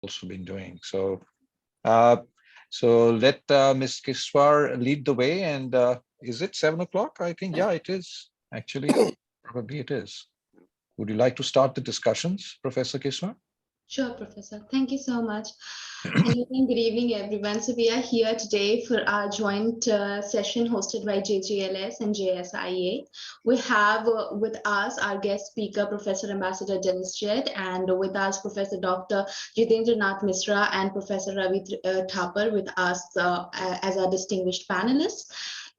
also been doing. So, let Ms. Kishwar lead the way. And is it 7 o'clock? I think, yeah, it is. Actually, probably it is. Would you like to start the discussions, Professor Kishwar? Sure, Professor. Thank you so much. Good evening, everyone. So we are here today for our joint session hosted by JGLS and JSIA. We have with us our guest speaker, Professor Ambassador Jett, and with us Professor Dr. Jitendra Nath Misra and Professor Ravi Thapar with us as our distinguished panelists.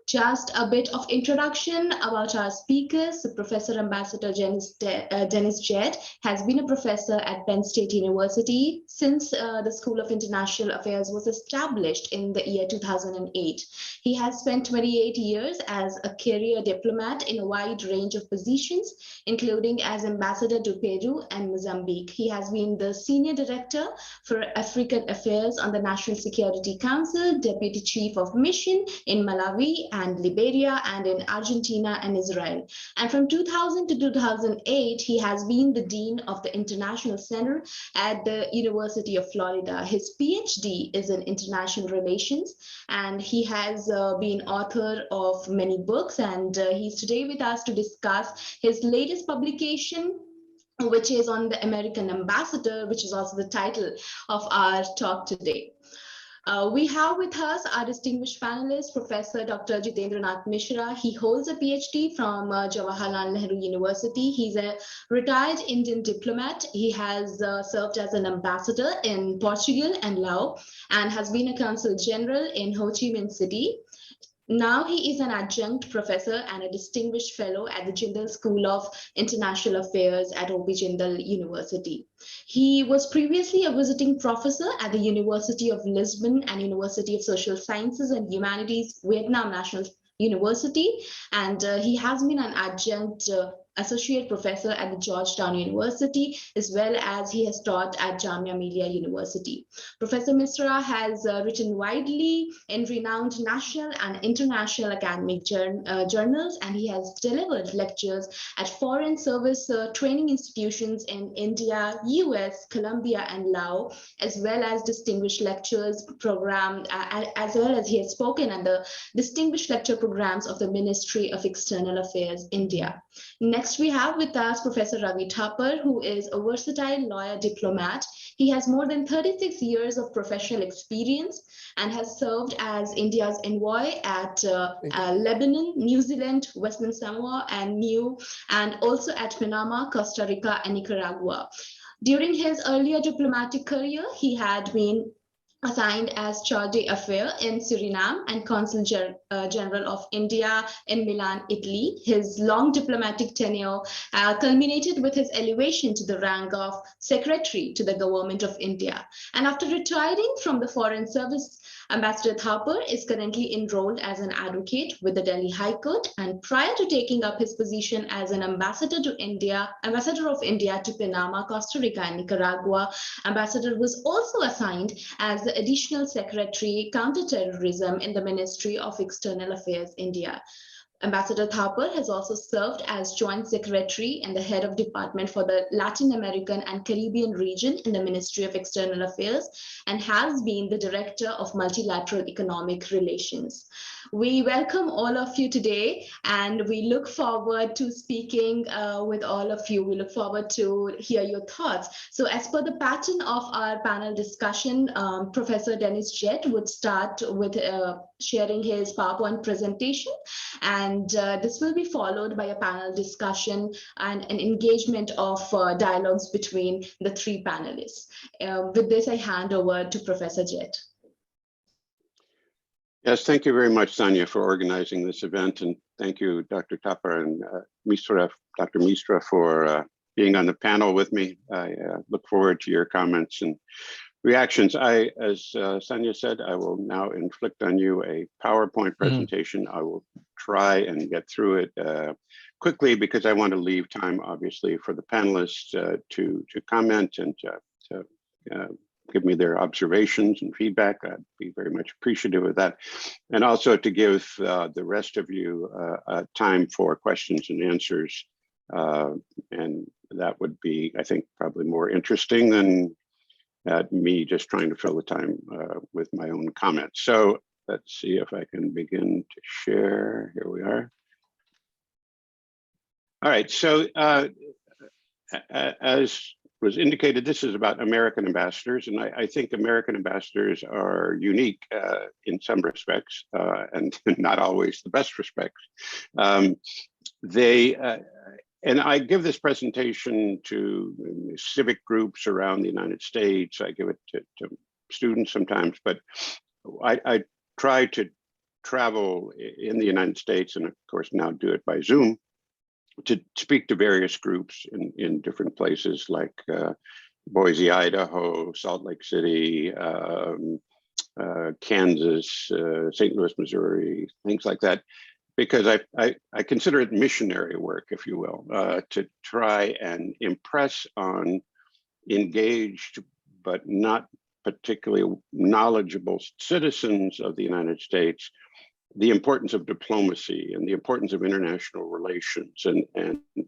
Just a bit of introduction about our speakers. So Professor Ambassador Jett has been a professor at Penn State University since the School of International Affairs was established in the year 2008. He has spent 28 years as a career diplomat in a wide range of positions, including as ambassador to Peru and Mozambique. He has been the Senior Director for African Affairs on the National Security Council, Deputy Chief of Mission in Malawi and Liberia, and in Argentina and Israel. And from 2000 to 2008, he has been the Dean of the International Center at the University of Florida. His PhD is in international relations, and he has been author of many books, and he's today with us to discuss his latest publication, which is on the American Ambassador, which is also the title of our talk today. We have with us our distinguished panelist, Professor Dr. Jitendra Nath Misra. He holds a PhD from Jawaharlal Nehru University. He's a retired Indian diplomat. He has served as an ambassador in Portugal and Laos, and has been a consul general in Ho Chi Minh City. Now he is an adjunct professor and a distinguished fellow at the Jindal School of International Affairs at OB Jindal University. He was previously a visiting professor at the University of Lisbon and University of Social Sciences and Humanities, Vietnam National University, and he has been an adjunct associate professor at the Georgetown University, as well as he has taught at Jamia Millia University. Professor Misra has written widely in renowned national and international academic journals, and he has delivered lectures at foreign service training institutions in India, US, Colombia, and Laos, as well as distinguished lectures program, as well as he has spoken at the distinguished lecture programs of the Ministry of External Affairs, India. Next, we have with us Professor Ravi Tapar, who is a versatile lawyer diplomat. He has more than 36 years of professional experience and has served as India's envoy at Lebanon, New Zealand, Western Samoa, and also at Panama, Costa Rica, and Nicaragua. During his earlier diplomatic career, he had been assigned as charge d'affaires in Suriname and Consul General of India in Milan, Italy. His long diplomatic tenure culminated with his elevation to the rank of Secretary to the Government of India. And after retiring from the Foreign Service, Ambassador Thapar is currently enrolled as an advocate with the Delhi High Court, and prior to taking up his position as an ambassador of India to Panama, Costa Rica, and Nicaragua, Ambassador was also assigned as the Additional Secretary Counterterrorism in the Ministry of External Affairs, India. Ambassador Thapar has also served as Joint Secretary and the Head of Department for the Latin American and Caribbean region in the Ministry of External Affairs, and has been the Director of Multilateral Economic Relations. We welcome all of you today, and we look forward to speaking with all of you. We look forward to hear your thoughts. So as per the pattern of our panel discussion, Professor Jett would start with sharing his PowerPoint presentation, and this will be followed by a panel discussion and an engagement of dialogues between the three panelists. With this, I hand over to Professor Jett. Yes, thank you very much, Sanya, for organizing this event. And thank you, Dr. Tapar and Dr. Misra, for being on the panel with me. I look forward to your comments and reactions. As Sanya said, I will now inflict on you a PowerPoint presentation. I will try and get through it quickly because I want to leave time, obviously, for the panelists to comment and to give me their observations and feedback. I'd be very much appreciative of that. And also to give the rest of you time for questions and answers. And that would be, I think, probably more interesting than at me just trying to fill the time with my own comments. So let's see if I can begin to share. Here we are. All right, so as was indicated, this is about American ambassadors, and I think American ambassadors are unique in some respects, and not always the best respects. And I give this presentation to civic groups around the United States. I give it to students sometimes, but I try to travel in the United States, and of course now do it by Zoom, to speak to various groups in different places like Boise, Idaho, Salt Lake City, Kansas, St. Louis, Missouri, things like that, because I consider it missionary work, if you will, to try and impress on engaged but not particularly knowledgeable citizens of the United States the importance of diplomacy and the importance of international relations, and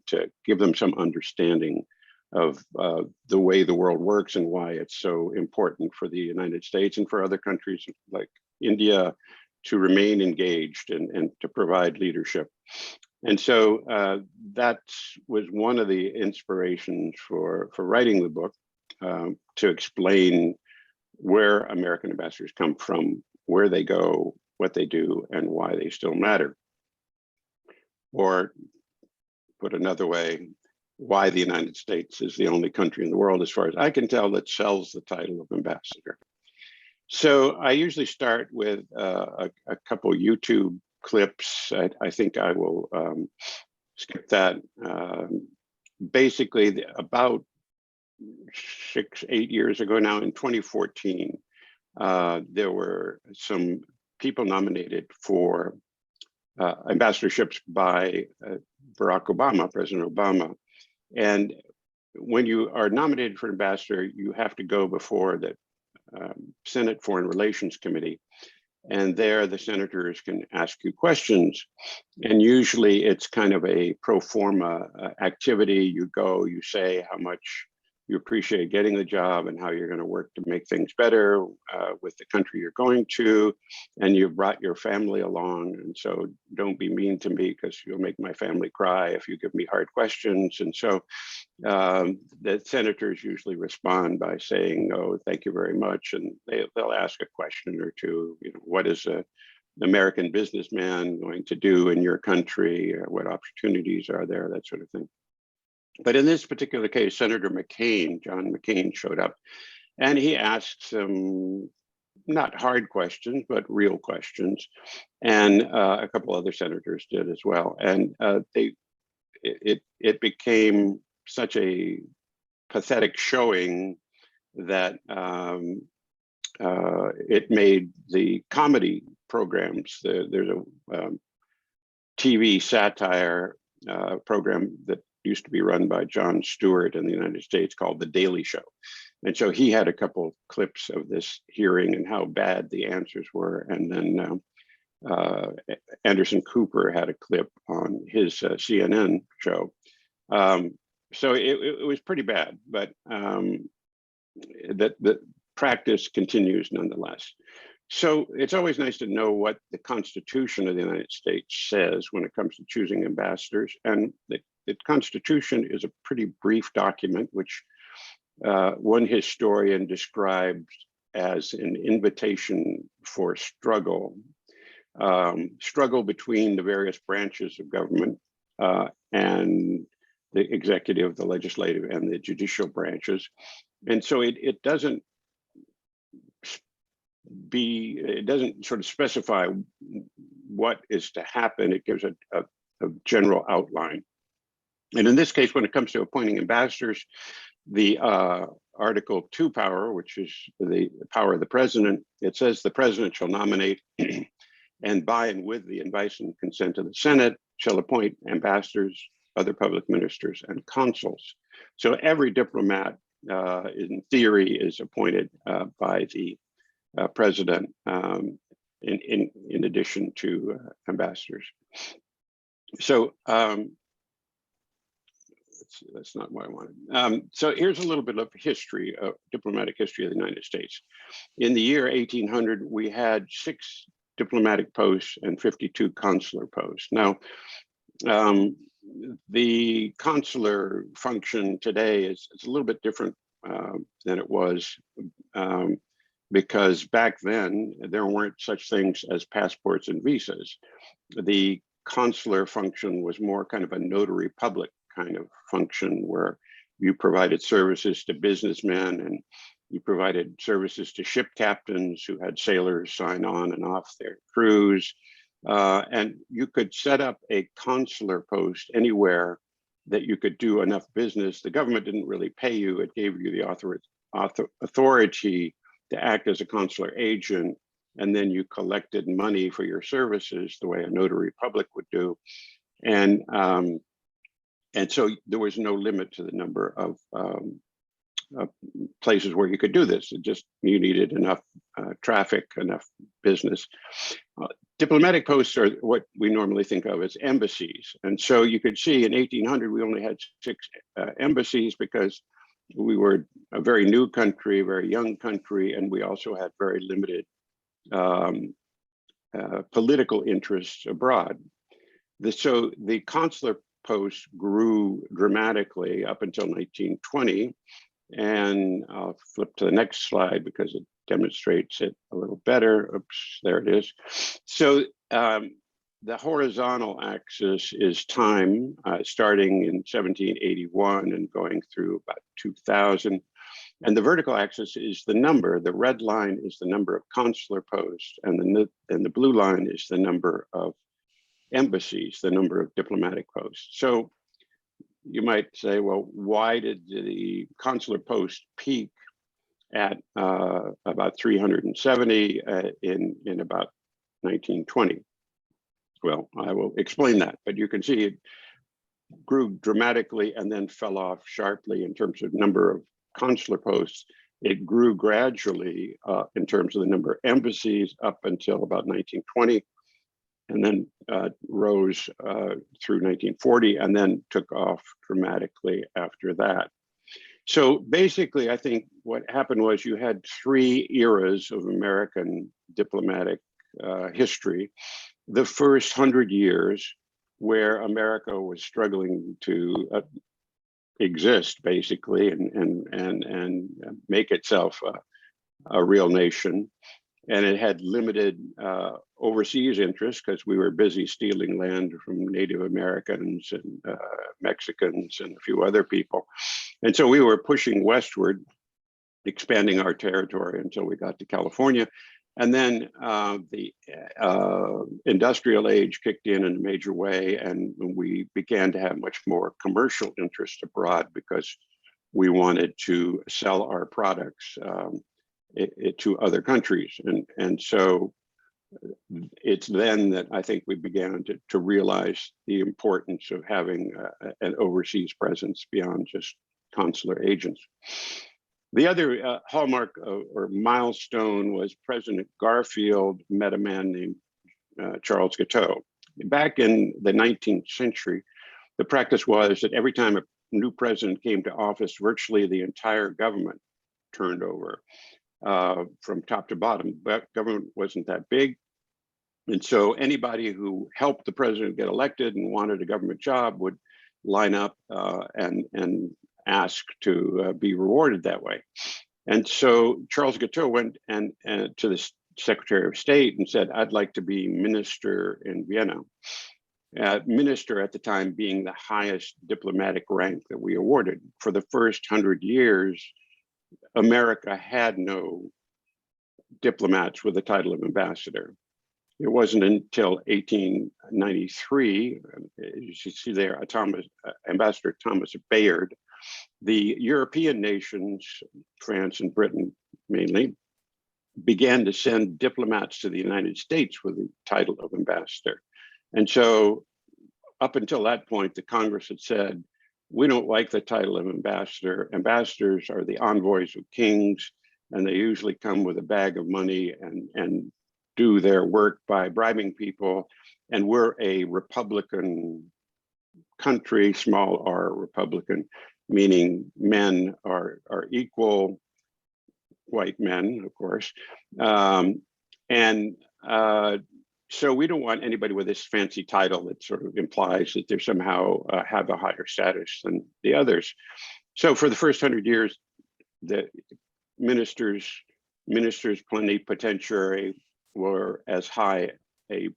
to give them some understanding of the way the world works and why it's so important for the United States and for other countries like India to remain engaged and to provide leadership. And so that was one of the inspirations for writing the book, to explain where American ambassadors come from, where they go, what they do, and why they still matter. Or put another way, why the United States is the only country in the world, as far as I can tell, that sells the title of ambassador. So I usually start with a couple YouTube clips. I think I will skip that. Basically, about 6-8 years ago now, in 2014, there were some people nominated for ambassadorships by Barack Obama, President Obama. And when you are nominated for ambassador, you have to go before the Senate Foreign Relations Committee. And there the senators can ask you questions. And usually it's kind of a pro forma activity. You go, you say how much you appreciate getting the job and how you're going to work to make things better with the country you're going to, and you've brought your family along. And so don't be mean to me, because you'll make my family cry if you give me hard questions. And so the senators usually respond by saying, oh, thank you very much. And they'll ask a question or two, you know, what is an American businessman going to do in your country? What opportunities are there? That sort of thing. But in this particular case, Senator McCain, John McCain, showed up, and he asked some not hard questions, but real questions. And a couple other senators did as well. And it became such a pathetic showing that it made the comedy programs, there's a TV satire program that used to be run by Jon Stewart in the United States called The Daily Show. And so he had a couple clips of this hearing and how bad the answers were. And then Anderson Cooper had a clip on his CNN show. So it was pretty bad, but the practice continues nonetheless. So it's always nice to know what the Constitution of the United States says when it comes to choosing ambassadors. And the Constitution is a pretty brief document, which one historian described as an invitation for struggle between the various branches of government and the executive, the legislative, and the judicial branches. And so it doesn't sort of specify what is to happen. It gives a general outline. And in this case, when it comes to appointing ambassadors, the Article 2 power, which is the power of the president, it says the president shall nominate and by and with the advice and consent of the Senate shall appoint ambassadors, other public ministers, and consuls. So every diplomat, in theory, is appointed by the president in addition to ambassadors. So that's not what I wanted. So here's a little bit of history, diplomatic history of the United States. In the year 1800, we had 6 diplomatic posts and 52 consular posts. Now, the consular function today is a little bit different than it was, because back then there weren't such things as passports and visas. The consular function was more kind of a notary public kind of function, where you provided services to businessmen and you provided services to ship captains who had sailors sign on and off their crews. And you could set up a consular post anywhere that you could do enough business. The government didn't really pay you. It gave you the authority to act as a consular agent, and then you collected money for your services the way a notary public would do. And so there was no limit to the number of places where you could do this. It just, you needed enough traffic, enough business. Diplomatic posts are what we normally think of as embassies. And so you could see in 1800, we only had 6 embassies because we were a very new country, very young country, and we also had very limited political interests abroad. So the consular posts grew dramatically up until 1920. And I'll flip to the next slide because it demonstrates it a little better. Oops, there it is. So the horizontal axis is time, starting in 1781 and going through about 2000. And the vertical axis is the number. The red line is the number of consular posts, and the blue line is the number of embassies, the number of diplomatic posts. So you might say, well, why did the consular post peak at about 370 in about 1920? Well, I will explain that, but you can see it grew dramatically and then fell off sharply in terms of number of consular posts. It grew gradually in terms of the number of embassies up until about 1920, and then rose through 1940, and then took off dramatically after that. So basically, I think what happened was you had 3 eras of American diplomatic history. The first 100 years, where America was struggling to exist, basically, and make itself a real nation. And it had limited overseas interests because we were busy stealing land from Native Americans and Mexicans and a few other people. And so we were pushing westward, expanding our territory until we got to California. And then the industrial age kicked in a major way, and we began to have much more commercial interest abroad because we wanted to sell our products to other countries. And so it's then that I think we began to realize the importance of having an overseas presence beyond just consular agents. The other hallmark or milestone was President Garfield met a man named Charles Guiteau. Back in the 19th century, the practice was that every time a new president came to office, virtually the entire government turned over from top to bottom. But government wasn't that big. And so anybody who helped the president get elected and wanted a government job would line up and ask to be rewarded that way. And so Charles Guiteau went and to the Secretary of State and said, I'd like to be minister in Vienna. Minister at the time being the highest diplomatic rank that we awarded. For the first 100 years, America had no diplomats with the title of ambassador. It wasn't until 1893, you see there, Ambassador Thomas Bayard, the European nations, France and Britain mainly, began to send diplomats to the United States with the title of ambassador. And so up until that point, the Congress had said, we don't like the title of ambassador. Ambassadors are the envoys of kings, and they usually come with a bag of money and do their work by bribing people. And we're a Republican country, small r Republican, meaning men are equal, white men, of course. So we don't want anybody with this fancy title that sort of implies that they somehow have a higher status than the others. So for the first 100 years, the ministers plenipotentiary were as high a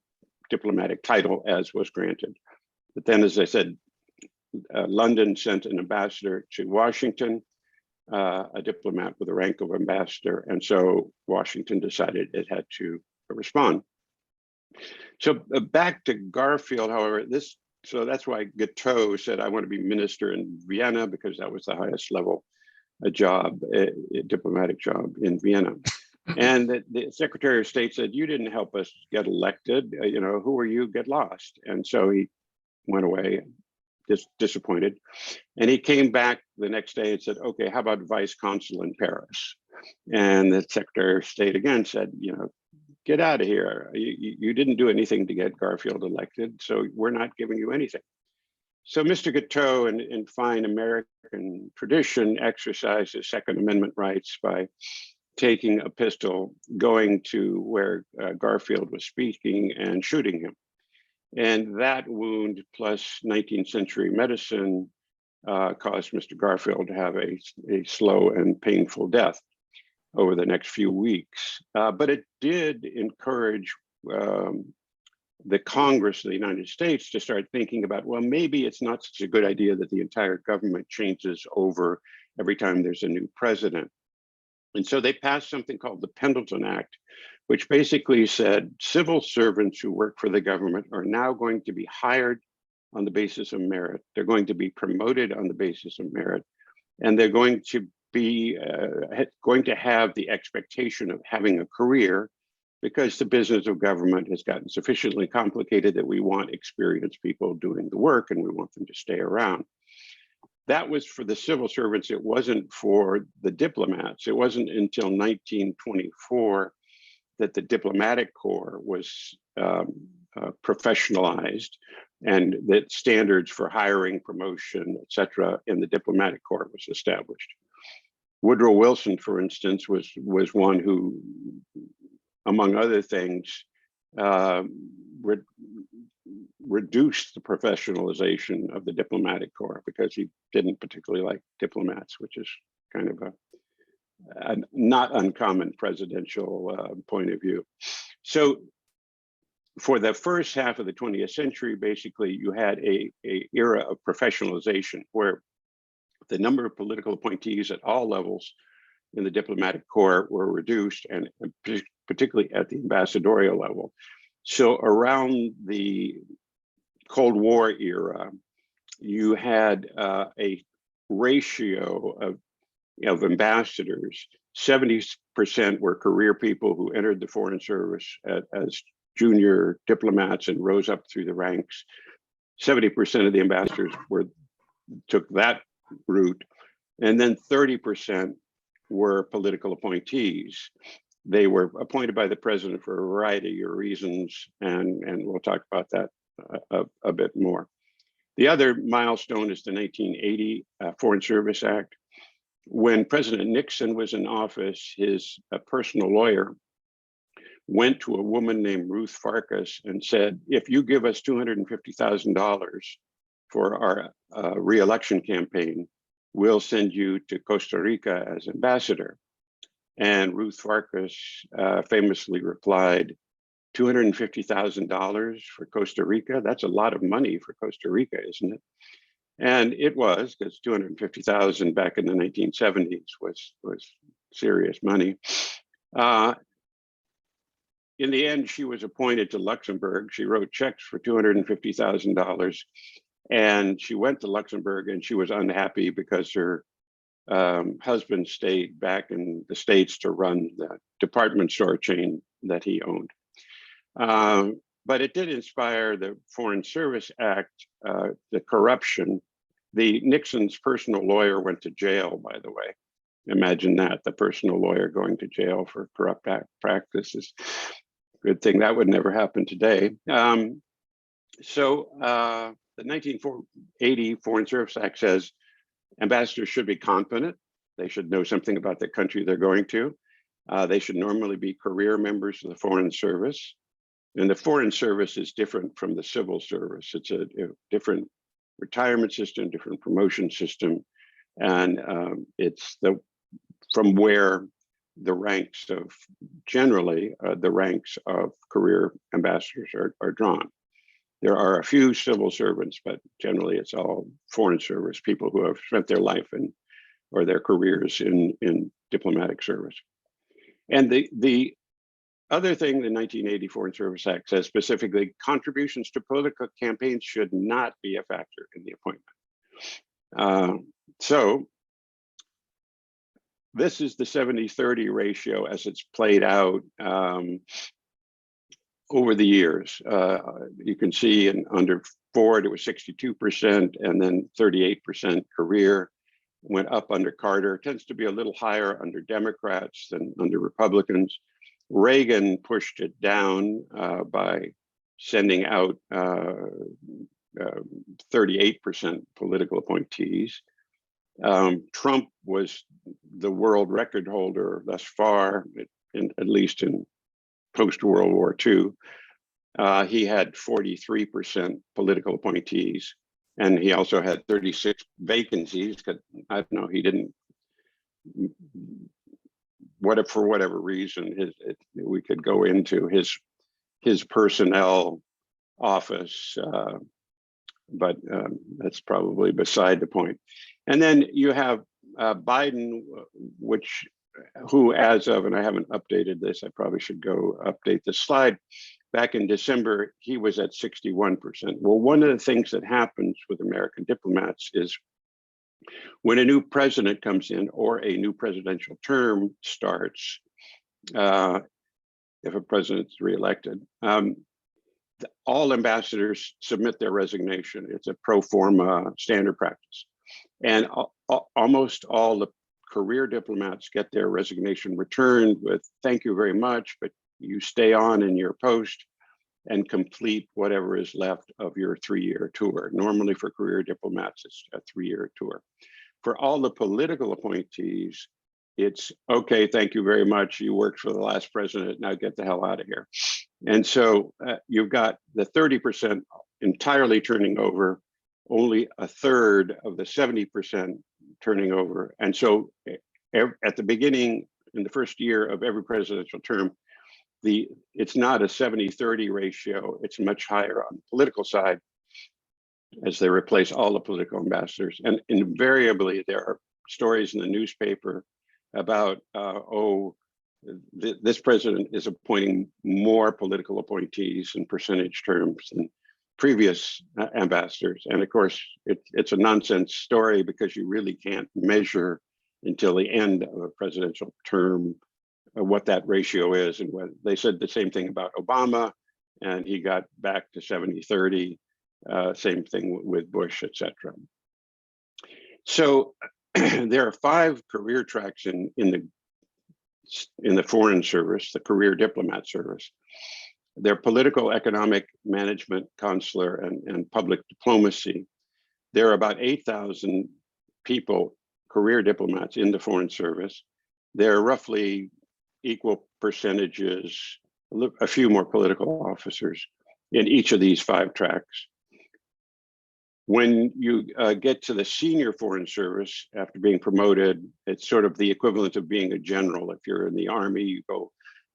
diplomatic title as was granted. But then, as I said, London sent an ambassador to Washington, a diplomat with the rank of ambassador, and so Washington decided it had to respond. So back to Garfield, however, so that's why Guiteau said, I want to be minister in Vienna, because that was the highest level job, a diplomatic job in Vienna. And the Secretary of State said, you didn't help us get elected, who are you, get lost. And so he went away, disappointed. And he came back the next day and said, okay, how about vice consul in Paris? And the Secretary of State again said, get out of here. You didn't do anything to get Garfield elected, so we're not giving you anything. So Mr. Guiteau, in fine American tradition, exercised his Second Amendment rights by taking a pistol, going to where Garfield was speaking and shooting him. And that wound plus 19th century medicine caused Mr. Garfield to have a slow and painful death over the next few weeks. But it did encourage the Congress of the United States to start thinking about, well, maybe it's not such a good idea that the entire government changes over every time there's a new president. And so they passed something called the Pendleton Act, which basically said civil servants who work for the government are now going to be hired on the basis of merit. They're going to be promoted on the basis of merit, and they're going to be going to have the expectation of having a career, because the business of government has gotten sufficiently complicated that we want experienced people doing the work and we want them to stay around. That was for the civil servants. It wasn't for the diplomats. It wasn't until 1924 that the diplomatic corps was professionalized, and that standards for hiring, promotion, et cetera, in the diplomatic corps was established. Woodrow Wilson, for instance, was one who, among other things, reduced the professionalization of the diplomatic corps because he didn't particularly like diplomats, which is kind of a not uncommon presidential point of view. So for the first half of the 20th century, basically, you had a era of professionalization where the number of political appointees at all levels in the diplomatic corps were reduced, and particularly at the ambassadorial level. So around the Cold War era, you had a ratio of ambassadors. 70% were career people who entered the Foreign Service as junior diplomats and rose up through the ranks. 70% of the ambassadors took that route, and then 30% were political appointees. They were appointed by the president for a variety of reasons, and we'll talk about that a bit more. The other milestone is the 1980 Foreign Service Act. When President Nixon was in office, his personal lawyer went to a woman named Ruth Farkas and said, if you give us $250,000 for our re-election campaign, we'll send you to Costa Rica as ambassador. And Ruth Farkas famously replied, $250,000 for Costa Rica? That's a lot of money for Costa Rica, isn't it? And it was, because $250,000 back in the 1970s was serious money. In the end, she was appointed to Luxembourg. She wrote checks for $250,000. And she went to Luxembourg, and she was unhappy because her husband stayed back in the States to run the department store chain that he owned. But it did inspire the Foreign Service Act, the corruption. Nixon's personal lawyer went to jail, by the way. Imagine that, the personal lawyer going to jail for corrupt practices. Good thing that would never happen today. So The 1980 Foreign Service Act says ambassadors should be confident. They should know something about the country they're going to. They should normally be career members of the Foreign Service. And the Foreign Service is different from the civil service. It's a different retirement system, different promotion system. And it's from where the ranks of, generally, the ranks of career ambassadors are drawn. There are a few civil servants, but generally it's all Foreign Service people who have spent their life or their careers in diplomatic service. And the other thing, the 1980 Foreign Service Act says specifically, contributions to political campaigns should not be a factor in the appointment. So this is the 70-30 ratio as it's played out over the years. You can see under Ford, it was 62%, and then 38% career. Went up under Carter. It tends to be a little higher under Democrats than under Republicans. Reagan pushed it down by sending out 38% political appointees. Trump was the world record holder thus far, at least in post-World War II. He had 43% political appointees, and he also had 36 vacancies, because I don't know, he didn't, for whatever reason, we could go into his personnel office, but that's probably beside the point. And then you have Biden, who as of, and I haven't updated this, I probably should go update the slide. Back in December, he was at 61%. Well, one of the things that happens with American diplomats is when a new president comes in or a new presidential term starts, if a president's reelected, all ambassadors submit their resignation. It's a pro forma standard practice. And almost all the career diplomats get their resignation returned with, thank you very much, but you stay on in your post and complete whatever is left of your 3-year tour. Normally for career diplomats, it's a 3-year tour. For all the political appointees, it's, okay, thank you very much. You worked for the last president, now get the hell out of here. And so you've got the 30% entirely turning over, only a third of the 70% turning over. And so at the beginning, in the first year of every presidential term, it's not a 70-30 ratio, it's much higher on the political side as they replace all the political ambassadors. And invariably, there are stories in the newspaper about, this president is appointing more political appointees in percentage terms than previous ambassadors. And of course, it's a nonsense story because you really can't measure until the end of a presidential term what that ratio is. And when they said the same thing about Obama, and he got back to 70-30, same thing with Bush, et cetera. So there are 5 career tracks in the Foreign Service, the career diplomat service. They're political, economic, management, consular, and public diplomacy. There are about 8,000 people, career diplomats in the Foreign Service. There are roughly equal percentages, a few more political officers in each of these 5 tracks. When you get to the senior Foreign Service, after being promoted, it's sort of the equivalent of being a general. If you're in the Army, you go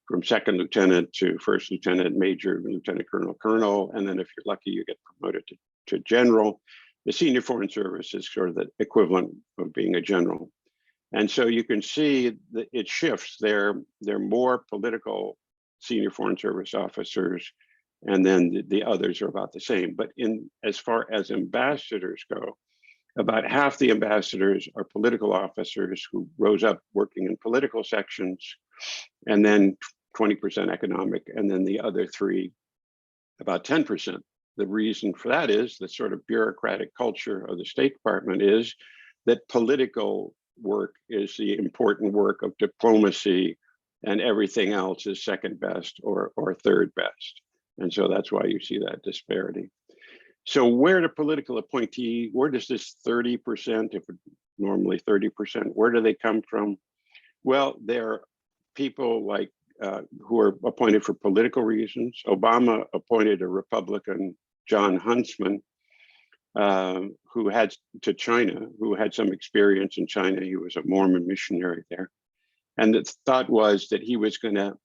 from 2nd lieutenant to 1st lieutenant, major, lieutenant colonel, colonel, and then if you're lucky, you get promoted to general. The senior Foreign Service is sort of the equivalent of being a general. And so you can see that it shifts. There are more political senior Foreign Service officers, and then the others are about the same. But as far as ambassadors go, about half the ambassadors are political officers who rose up working in political sections, and then 20% economic, and then the other 3, about 10%. The reason for that is the sort of bureaucratic culture of the State Department is that political work is the important work of diplomacy, and everything else is second best or third best. And so that's why you see that disparity. So where do political appointee, where does this 30%, if normally 30%, where do they come from? Well, they're people like who are appointed for political reasons. Obama appointed a Republican, John Huntsman, who had to China, who had some experience in China. He was a Mormon missionary there. And the thought was that he was going to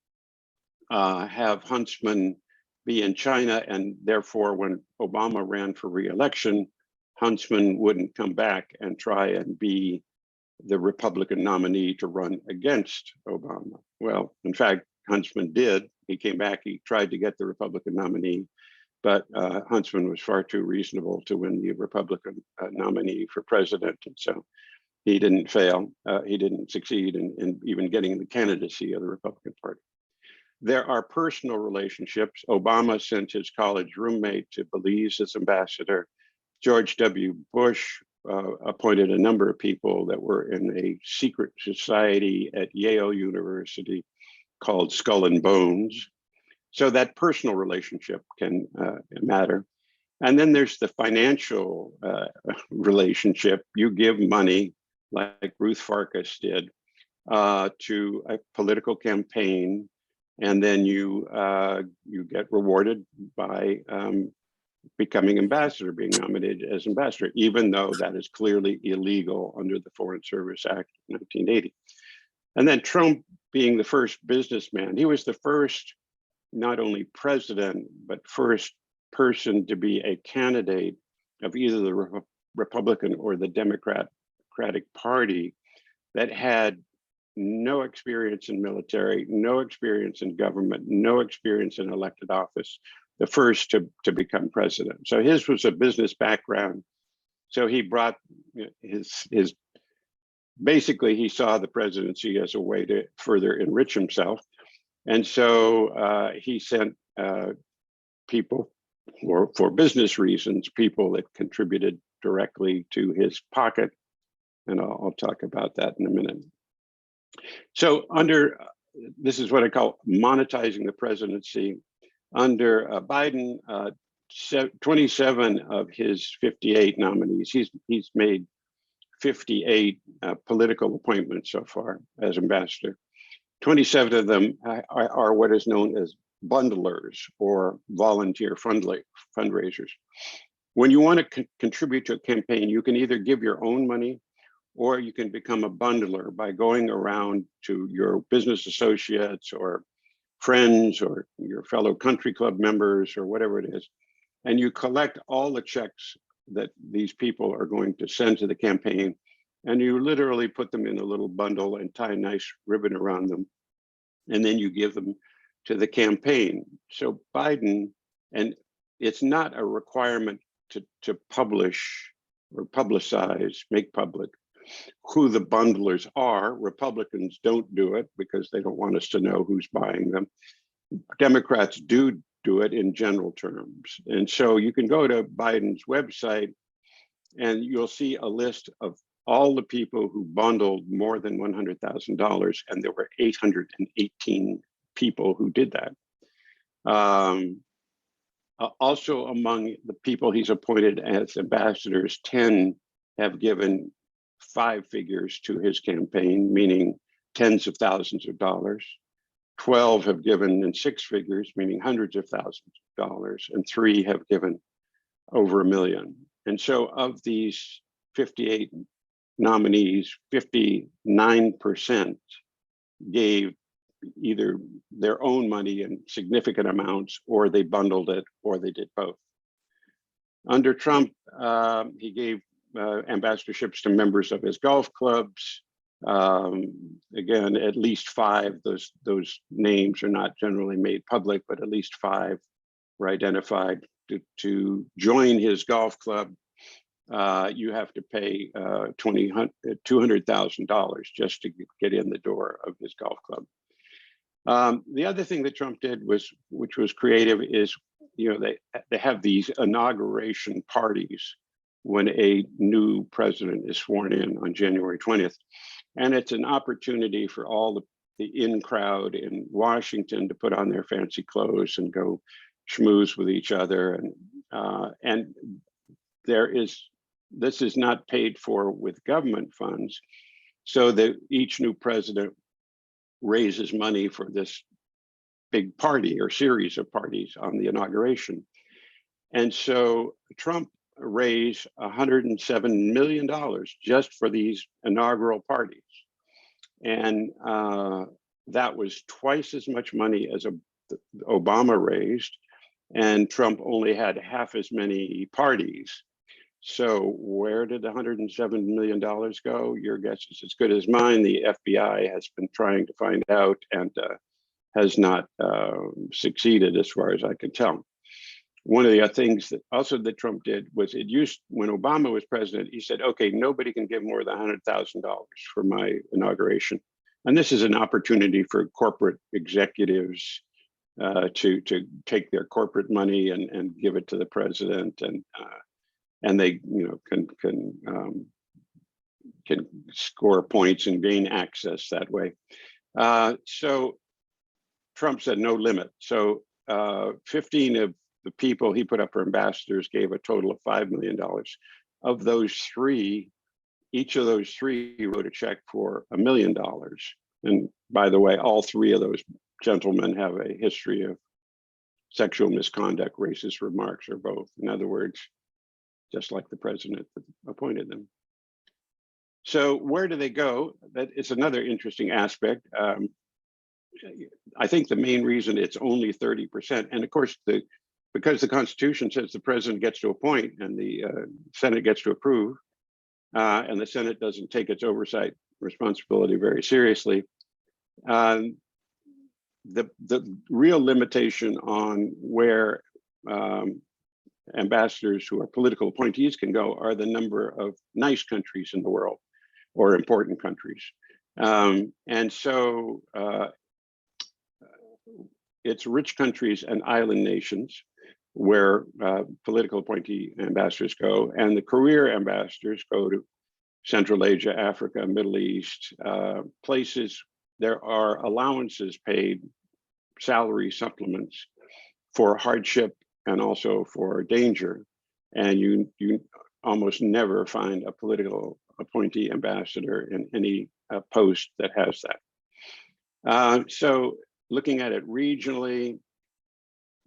have Huntsman be in China, and therefore when Obama ran for re-election, Huntsman wouldn't come back and try and be the Republican nominee to run against Obama. Well, in fact, Huntsman did. He came back, he tried to get the Republican nominee, but Huntsman was far too reasonable to win the Republican nominee for president. And so he didn't fail. He didn't succeed in even getting the candidacy of the Republican Party. There are personal relationships. Obama sent his college roommate to Belize as ambassador. George W. Bush appointed a number of people that were in a secret society at Yale University called Skull and Bones. So that personal relationship can matter. And then there's the financial relationship. You give money, like Ruth Farkas did, to a political campaign, and then you get rewarded by becoming ambassador, being nominated as ambassador, even though that is clearly illegal under the Foreign Service Act of 1980. And then Trump being the first businessman, he was the first not only president, but first person to be a candidate of either the Republican or the Democratic Party that had no experience in military, no experience in government, no experience in elected office, the first to become president. So his was a business background. So he brought his basically he saw the presidency as a way to further enrich himself. And so he sent people for business reasons, people that contributed directly to his pocket. And I'll talk about that in a minute. So this is what I call monetizing the presidency. Under Biden, 27 of his 58 nominees, he's made 58 political appointments so far as ambassador. 27 of them are what is known as bundlers or volunteer fundraisers. When you want to contribute to a campaign, you can either give your own money or you can become a bundler by going around to your business associates or friends or your fellow country club members or whatever it is, and you collect all the checks that these people are going to send to the campaign, and you literally put them in a little bundle and tie a nice ribbon around them, and then you give them to the campaign. So Biden, and it's not a requirement to publish or publicize, make public who the bundlers are. Republicans don't do it because they don't want us to know who's buying them. Democrats do it in general terms. And so you can go to Biden's website and you'll see a list of all the people who bundled more than $100,000, and there were 818 people who did that. Also among the people he's appointed as ambassadors, 10 have given 5 figures to his campaign, meaning tens of thousands of dollars. 12 have given in 6 figures, meaning hundreds of thousands of dollars, and 3 have given over $1 million. And so of these 58 nominees, 59% gave either their own money in significant amounts, or they bundled it, or they did both. Under Trump, he gave ambassadorships to members of his golf clubs. Again, at least 5, those names are not generally made public, but at least 5 were identified. To join his golf club, you have to pay $200,000 just to get in the door of his golf club. The other thing that Trump did which was creative, is they have these inauguration parties when a new president is sworn in on January 20th. And it's an opportunity for all the in crowd in Washington to put on their fancy clothes and go schmooze with each other. And And this is not paid for with government funds, so that each new president raises money for this big party or series of parties on the inauguration. And so Trump raised $107 million just for these inaugural parties. And that was twice as much money as Obama raised, and Trump only had half as many parties. So where did the $107 million go? Your guess is as good as mine. The FBI has been trying to find out and has not succeeded as far as I can tell. One of the things that Trump did was when Obama was president, he said, okay, nobody can give more than $100,000 for my inauguration. And this is an opportunity for corporate executives to take their corporate money and give it to the president, and they can score points and gain access that way. So Trump said no limit. So 15 of the people he put up for ambassadors gave a total of $5 million. Of those three, each of those three wrote a check for $1 million. And by the way, all three of those gentlemen have a history of sexual misconduct, racist remarks, or both. In other words, just like the president that appointed them. So where do they go? That is another interesting aspect. I think the main reason it's only 30%, and of course, because the Constitution says the president gets to appoint and the Senate gets to approve, and the Senate doesn't take its oversight responsibility very seriously. The real limitation on where ambassadors who are political appointees can go are the number of nice countries in the world or important countries. And so it's rich countries and island nations where political appointee ambassadors go, and the career ambassadors go to Central Asia, Africa, Middle East, places there are allowances paid, salary supplements for hardship and also for danger. And you almost never find a political appointee ambassador in any post that has that. So looking at it regionally,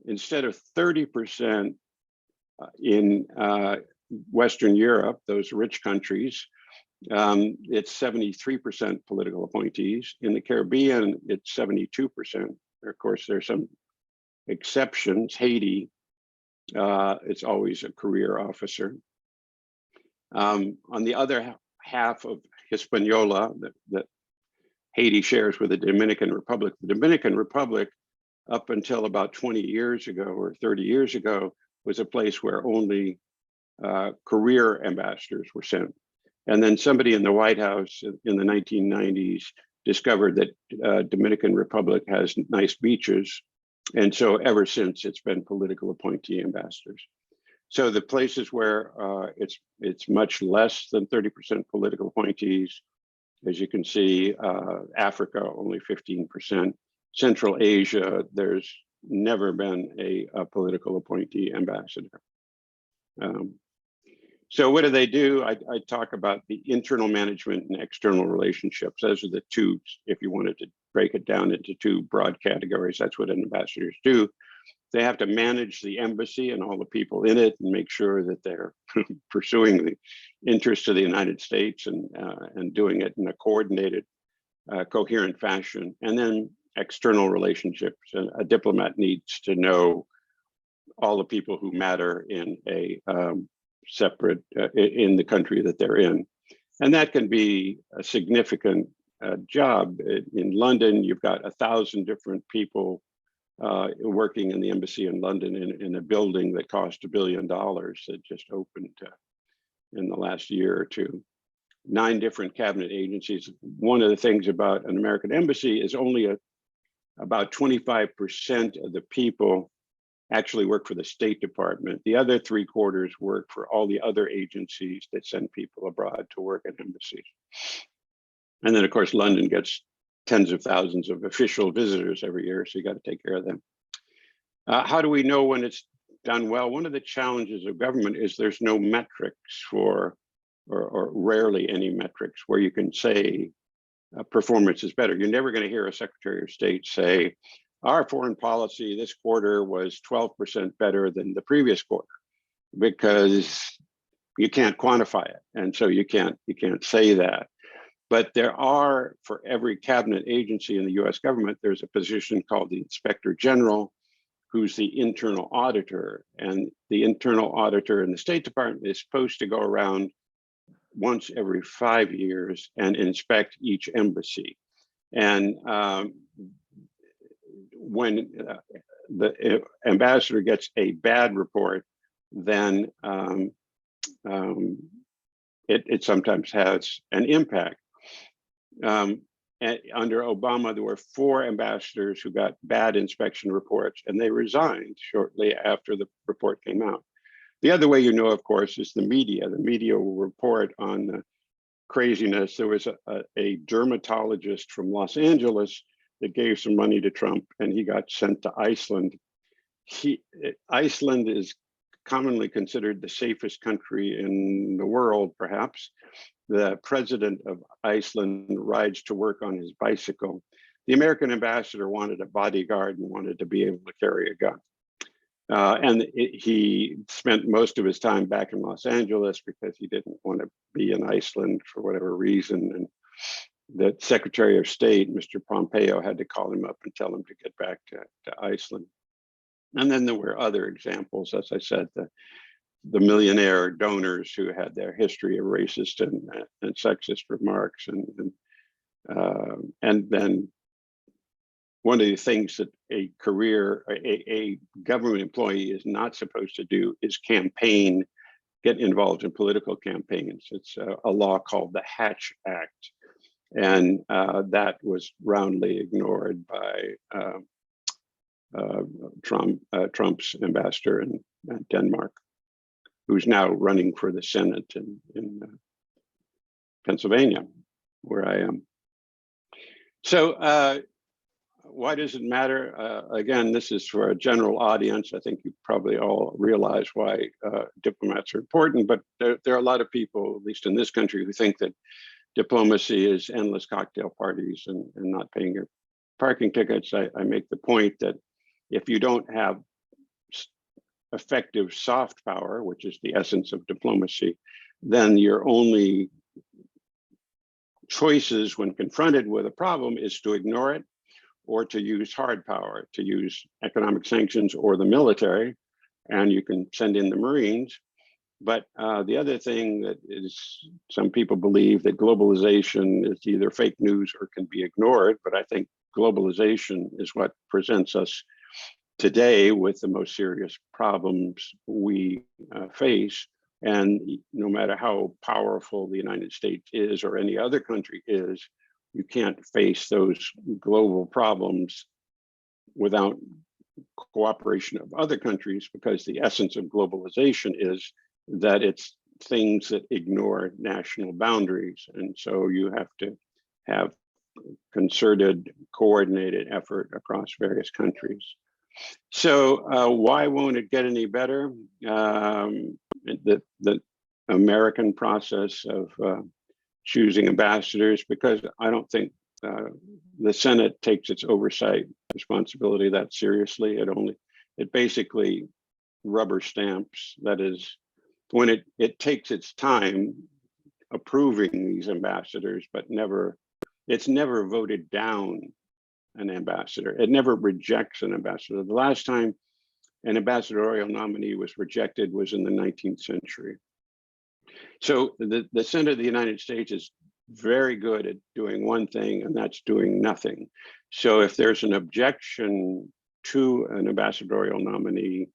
instead of 30% in Western Europe, those rich countries, it's 73% political appointees. In the Caribbean, it's 72%. Of course, there's some exceptions. Haiti, it's always a career officer. On the other half of Hispaniola that Haiti shares with the Dominican Republic, up until about 20 years ago or 30 years ago, was a place where only career ambassadors were sent. And then somebody in the White House in the 1990s discovered that Dominican Republic has nice beaches. And so ever since, it's been political appointee ambassadors. So the places where it's much less than 30% political appointees, as you can see, Africa, only 15%. Central Asia, there's never been a political appointee ambassador. So what do they do? I talk about the internal management and external relationships. Those are the two, if you wanted to break it down into two broad categories, that's what ambassadors do. They have to manage the embassy and all the people in it and make sure that they're pursuing the interests of the United States and doing it in a coordinated, coherent fashion. And then external relationships. A diplomat needs to know all the people who matter in a separate, in the country that they're in. And that can be a significant job. In London, you've got 1,000 different people working in the embassy in London in a building that cost $1 billion that just opened in the last year or two. 9 different cabinet agencies. One of the things about an American embassy is only about 25% of the people actually work for the State Department. The other 3/4 work for all the other agencies that send people abroad to work at embassies. And then of course, London gets tens of thousands of official visitors every year, so you got to take care of them. How do we know when it's done well. One of the challenges of government is there's no metrics for, or rarely any metrics where you can say performance is better. You're never going to hear a Secretary of State say, our foreign policy this quarter was 12% better than the previous quarter, because you can't quantify it. And so you can't say that. But there are, for every cabinet agency in the US government, there's a position called the Inspector General, who's the internal auditor. And the internal auditor in the State Department is supposed to go around once every 5 years and inspect each embassy. And when the ambassador gets a bad report, then it sometimes has an impact. Under Obama, there were 4 ambassadors who got bad inspection reports, and they resigned shortly after the report came out. The other way, of course, is the media. The media will report on the craziness. There was a dermatologist from Los Angeles that gave some money to Trump, and he got sent to Iceland. Iceland is commonly considered the safest country in the world, perhaps. The president of Iceland rides to work on his bicycle. The American ambassador wanted a bodyguard and wanted to be able to carry a gun. He spent most of his time back in Los Angeles because he didn't want to be in Iceland for whatever reason. And the Secretary of State, Mr. Pompeo, had to call him up and tell him to get back to Iceland. And then there were other examples, as I said, the millionaire donors who had their history of racist and sexist remarks. And then one of the things that a government employee is not supposed to do is get involved in political campaigns. It's a law called the Hatch Act. And that was roundly ignored by Trump's ambassador in Denmark, who's now running for the Senate in Pennsylvania, where I am. So why does it matter? Again, this is for a general audience. I think you probably all realize why diplomats are important, but there are a lot of people, at least in this country, who think that diplomacy is endless cocktail parties and not paying your parking tickets. I make the point that if you don't have effective soft power, which is the essence of diplomacy, then your only choices when confronted with a problem is to ignore it or to use hard power, to use economic sanctions or the military, and you can send in the Marines. But the other thing that is, some people believe that globalization is either fake news or can be ignored, but I think globalization is what presents us today with the most serious problems we face. And no matter how powerful the United States is or any other country is, you can't face those global problems without cooperation of other countries, because the essence of globalization is that it's things that ignore national boundaries. And so you have to have concerted, coordinated effort across various countries. So why won't it get any better? The American process of choosing ambassadors, because I don't think the Senate takes its oversight responsibility that seriously. It basically rubber stamps. That is, when it takes its time approving these ambassadors, but it's never voted down an ambassador. It never rejects an ambassador. The last time an ambassadorial nominee was rejected was in the 19th century. So the Senate of the United States is very good at doing one thing, and that's doing nothing. So if there's an objection to an ambassadorial nominee,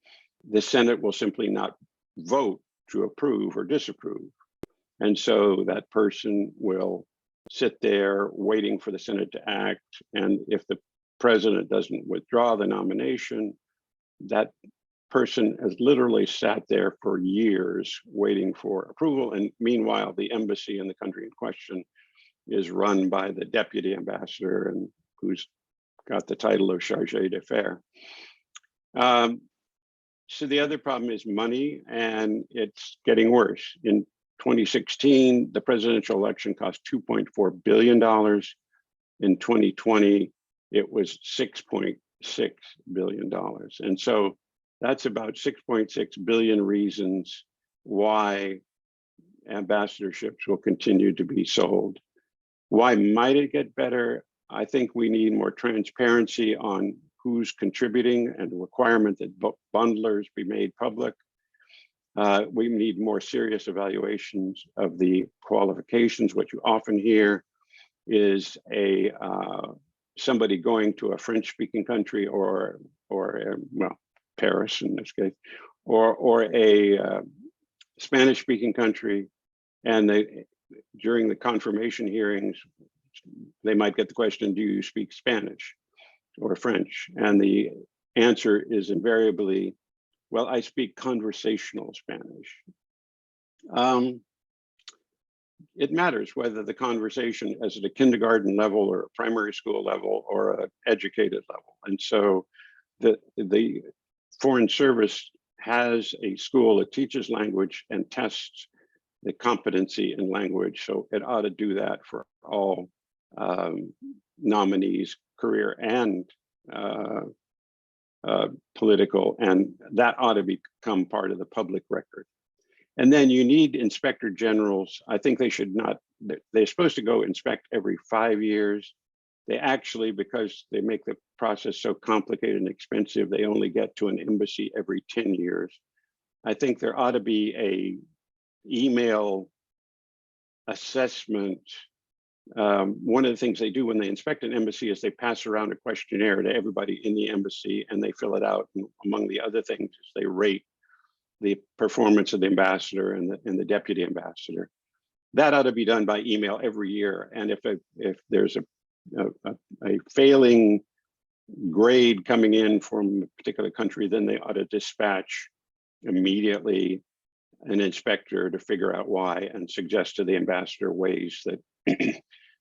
the Senate will simply not vote to approve or disapprove. And so that person will sit there waiting for the Senate to act. And if the president doesn't withdraw the nomination, that person has literally sat there for years waiting for approval. And meanwhile, the embassy in the country in question is run by the deputy ambassador, and who's got the title of chargé d'affaires. So the other problem is money, and it's getting worse. In 2016, the presidential election cost $2.4 billion. In 2020, it was $6.6 billion. And so that's about 6.6 billion reasons why ambassadorships will continue to be sold. Why might it get better? I think we need more transparency on who's contributing and the requirement that bundlers be made public. We need more serious evaluations of the qualifications. What you often hear is somebody going to a French-speaking country or well, Paris in this case, or a Spanish-speaking country, and during the confirmation hearings, they might get the question, do you speak Spanish or French? And the answer is invariably, well, I speak conversational Spanish. It matters whether the conversation is at a kindergarten level or a primary school level or an educated level. And so the Foreign Service has a school that teaches language and tests the competency in language. So it ought to do that for all nominees, career and political, and that ought to become part of the public record. And then you need inspector generals. I think they should not, they're supposed to go inspect every 5 years. They actually, because they make the process so complicated and expensive, they only get to an embassy every 10 years. I think there ought to be a email assessment. One of the things they do when they inspect an embassy is they pass around a questionnaire to everybody in the embassy and they fill it out. And among the other things is they rate the performance of the ambassador and the deputy ambassador. That ought to be done by email every year. And if there's a failing grade coming in from a particular country, then they ought to dispatch immediately an inspector to figure out why and suggest to the ambassador ways that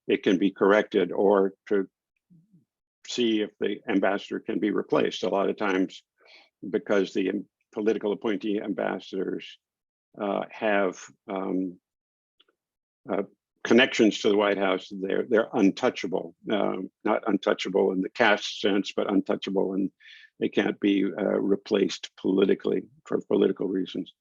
it can be corrected, or to see if the ambassador can be replaced. A lot of times, because the political appointee ambassadors have connections to the White House, they're untouchable, not untouchable in the caste sense, but untouchable, and they can't be replaced politically for political reasons.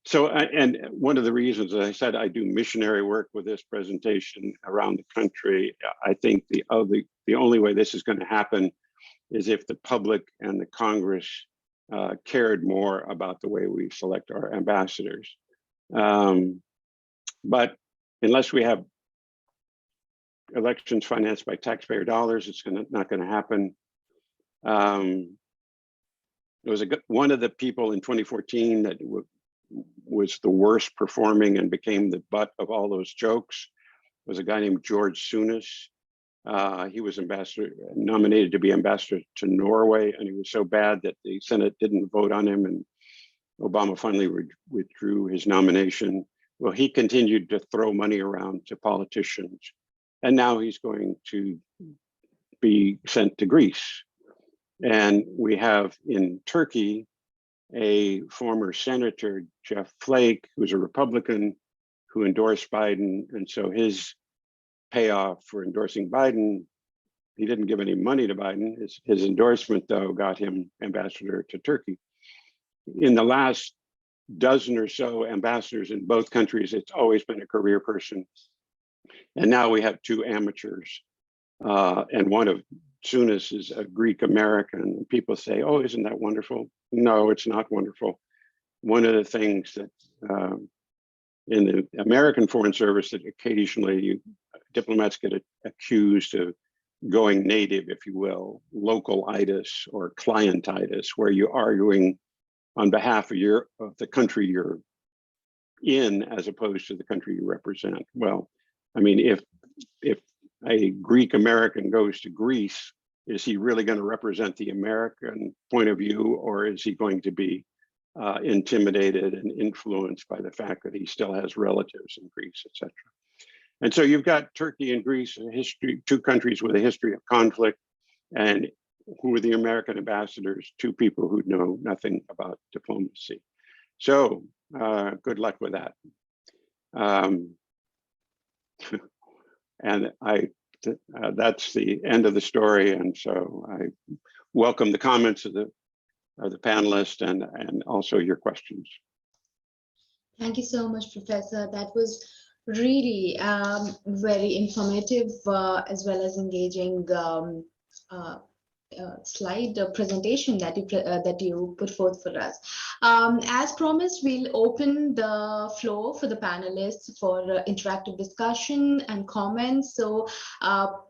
So, and one of the reasons, as I said, I do missionary work with this presentation around the country. I think the only way this is going to happen is if the public and the Congress cared more about the way we select our ambassadors. But unless we have elections financed by taxpayer dollars, it's not going to happen. There was one of the people in 2014 that was the worst performing and became the butt of all those jokes was a guy named George Souness. He was nominated to be ambassador to Norway, and he was so bad that the Senate didn't vote on him, and Obama finally withdrew his nomination. Well, he continued to throw money around to politicians, and now he's going to be sent to Greece. And we have in Turkey a former senator, Jeff Flake, who's a Republican, who endorsed Biden. And so his payoff for endorsing Biden, he didn't give any money to Biden. His endorsement, though, got him ambassador to Turkey. In the last dozen or so ambassadors in both countries, it's always been a career person. And now we have two amateurs. And one of Souness is a Greek American. People say, oh, isn't that wonderful? No, it's not wonderful. One of the things that in the American Foreign Service that occasionally diplomats get accused of going native, if you will, local-itis or clientitis, where you're arguing on behalf of the country you're in as opposed to the country you represent. Well, I mean, if a Greek American goes to Greece, is he really going to represent the American point of view, or is he going to be intimidated and influenced by the fact that he still has relatives in Greece, et cetera? And so you've got Turkey and Greece, two countries with a history of conflict. And who are the American ambassadors, two people who know nothing about diplomacy. So good luck with that. And that's the end of the story. And so I welcome the comments of the panelists and also your questions. Thank you so much, Professor. That was really very informative as well as engaging slide presentation that you put forth for us. As promised, we'll open the floor for the panelists for interactive discussion and comments. So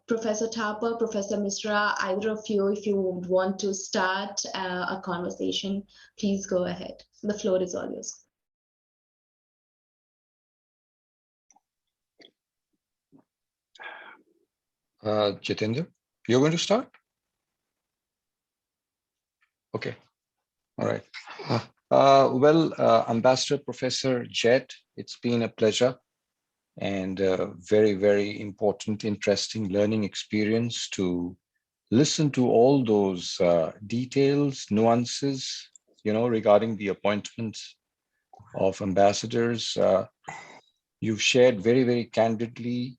Professor Thapar, Professor Misra, either of you, if you would want to start a conversation, please go ahead. The floor is all yours. Jitendra, you're going to start? Okay, all right. Ambassador Professor Jett, it's been a pleasure and a very, very important, interesting learning experience to listen to all those details, nuances, regarding the appointments of ambassadors. You've shared very, very candidly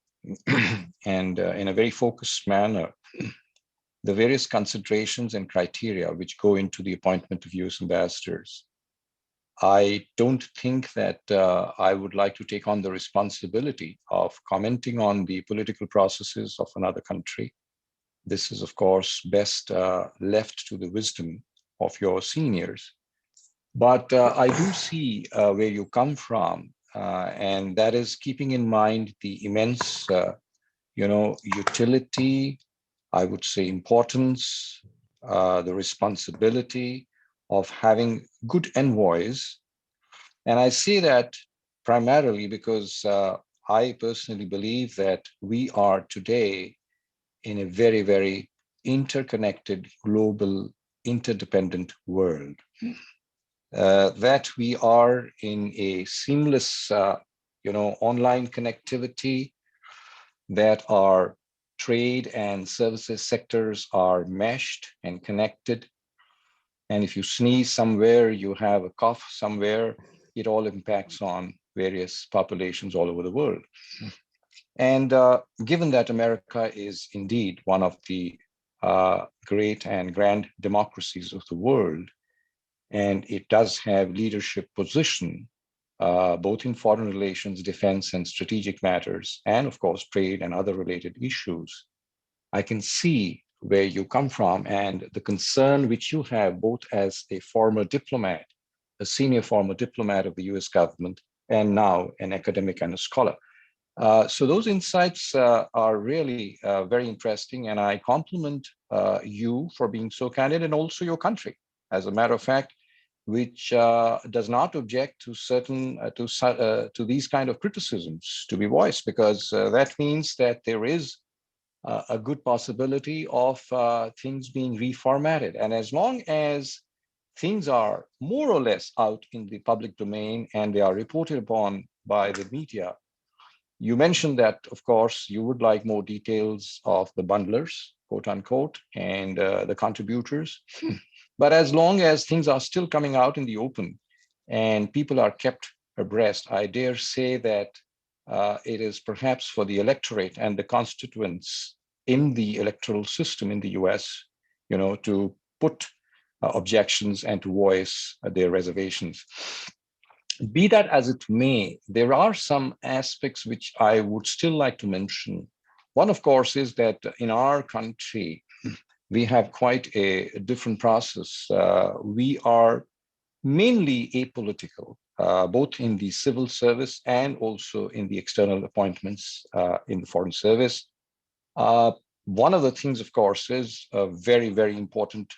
and in a very focused manner the various considerations and criteria which go into the appointment of US ambassadors. I don't think that I would like to take on the responsibility of commenting on the political processes of another country. This is, of course, best left to the wisdom of your seniors. But I do see where you come from, and that is keeping in mind the immense, utility, I would say importance, the responsibility of having good envoys. And I say that primarily because I personally believe that we are today in a very, very interconnected, global, interdependent world. That we are in a seamless, online connectivity, that our trade and services sectors are meshed and connected. And if you sneeze somewhere, you have a cough somewhere, it all impacts on various populations all over the world. And given that America is indeed one of the great and grand democracies of the world, and it does have leadership position, both in foreign relations, defense, and strategic matters, and of course, trade and other related issues, I can see where you come from and the concern which you have both as a former diplomat, a senior former diplomat of the US government, and now an academic and a scholar. So those insights are really very interesting, and I compliment you for being so candid, and also your country, as a matter of fact, which does not object to certain to these kind of criticisms to be voiced, because that means that there is a good possibility of things being reformatted. And as long as things are more or less out in the public domain and they are reported upon by the media, you mentioned that, of course, you would like more details of the bundlers, quote unquote, and the contributors. But as long as things are still coming out in the open and people are kept abreast, I dare say that it is perhaps for the electorate and the constituents in the electoral system in the US, to put objections and to voice their reservations. Be that as it may, there are some aspects which I would still like to mention. One, of course, is that in our country, we have quite a different process. We are mainly apolitical, both in the civil service and also in the external appointments in the foreign service. One of the things, of course, is a very, very important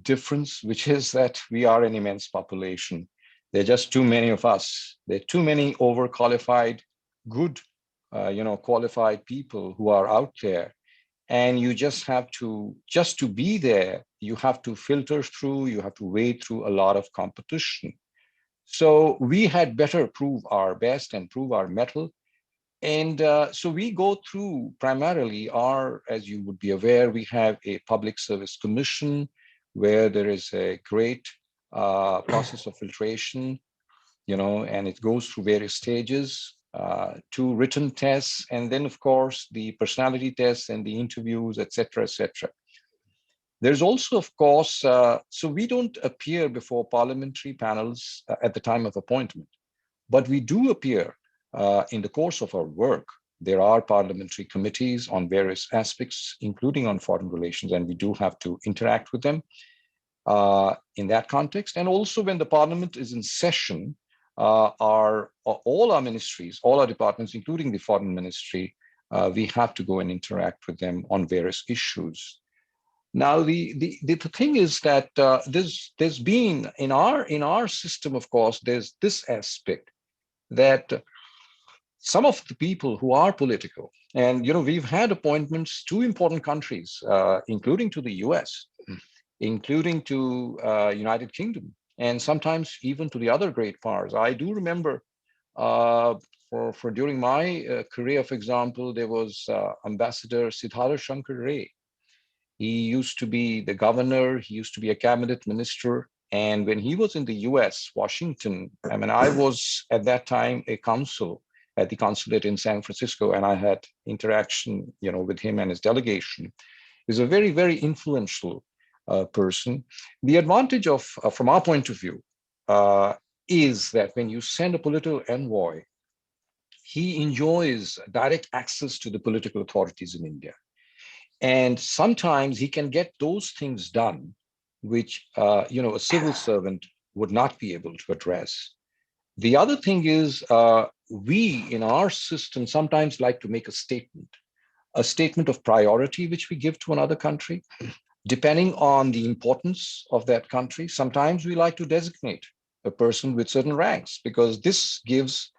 difference, which is that we are an immense population. There are just too many of us. There are too many overqualified, good, qualified people who are out there. And you just have to be there, you have to filter through, you have to wade through a lot of competition. So we had better prove our best and prove our mettle. And so we go through primarily as you would be aware, we have a public service commission where there is a great process of filtration, and it goes through various stages, 2 written tests, and then of course the personality tests and the interviews, et cetera, et cetera. There's also, of course, so we don't appear before parliamentary panels at the time of appointment, but we do appear in the course of our work. There are parliamentary committees on various aspects, including on foreign relations, and we do have to interact with them in that context. And also when the parliament is in session, all our ministries, all our departments, including the foreign ministry, we have to go and interact with them on various issues. Now, the thing is that there's been in our system, of course, there's this aspect that some of the people who are political, and we've had appointments to important countries, including to the US, including to United Kingdom, and sometimes even to the other great powers. I do remember for during my career, for example, there was Ambassador Siddhartha Shankar Ray. He used to be the governor, he used to be a cabinet minister. And when he was in the US, Washington, I mean, I was at that time a consul at the consulate in San Francisco, and I had interaction, with him and his delegation. He's a very, very influential person. The advantage of, from our point of view, is that when you send a political envoy, he enjoys direct access to the political authorities in India. And sometimes he can get those things done, which, a civil servant would not be able to address. The other thing is we in our system sometimes like to make a statement of priority, which we give to another country. Depending on the importance of that country, sometimes we like to designate a person with certain ranks, because this gives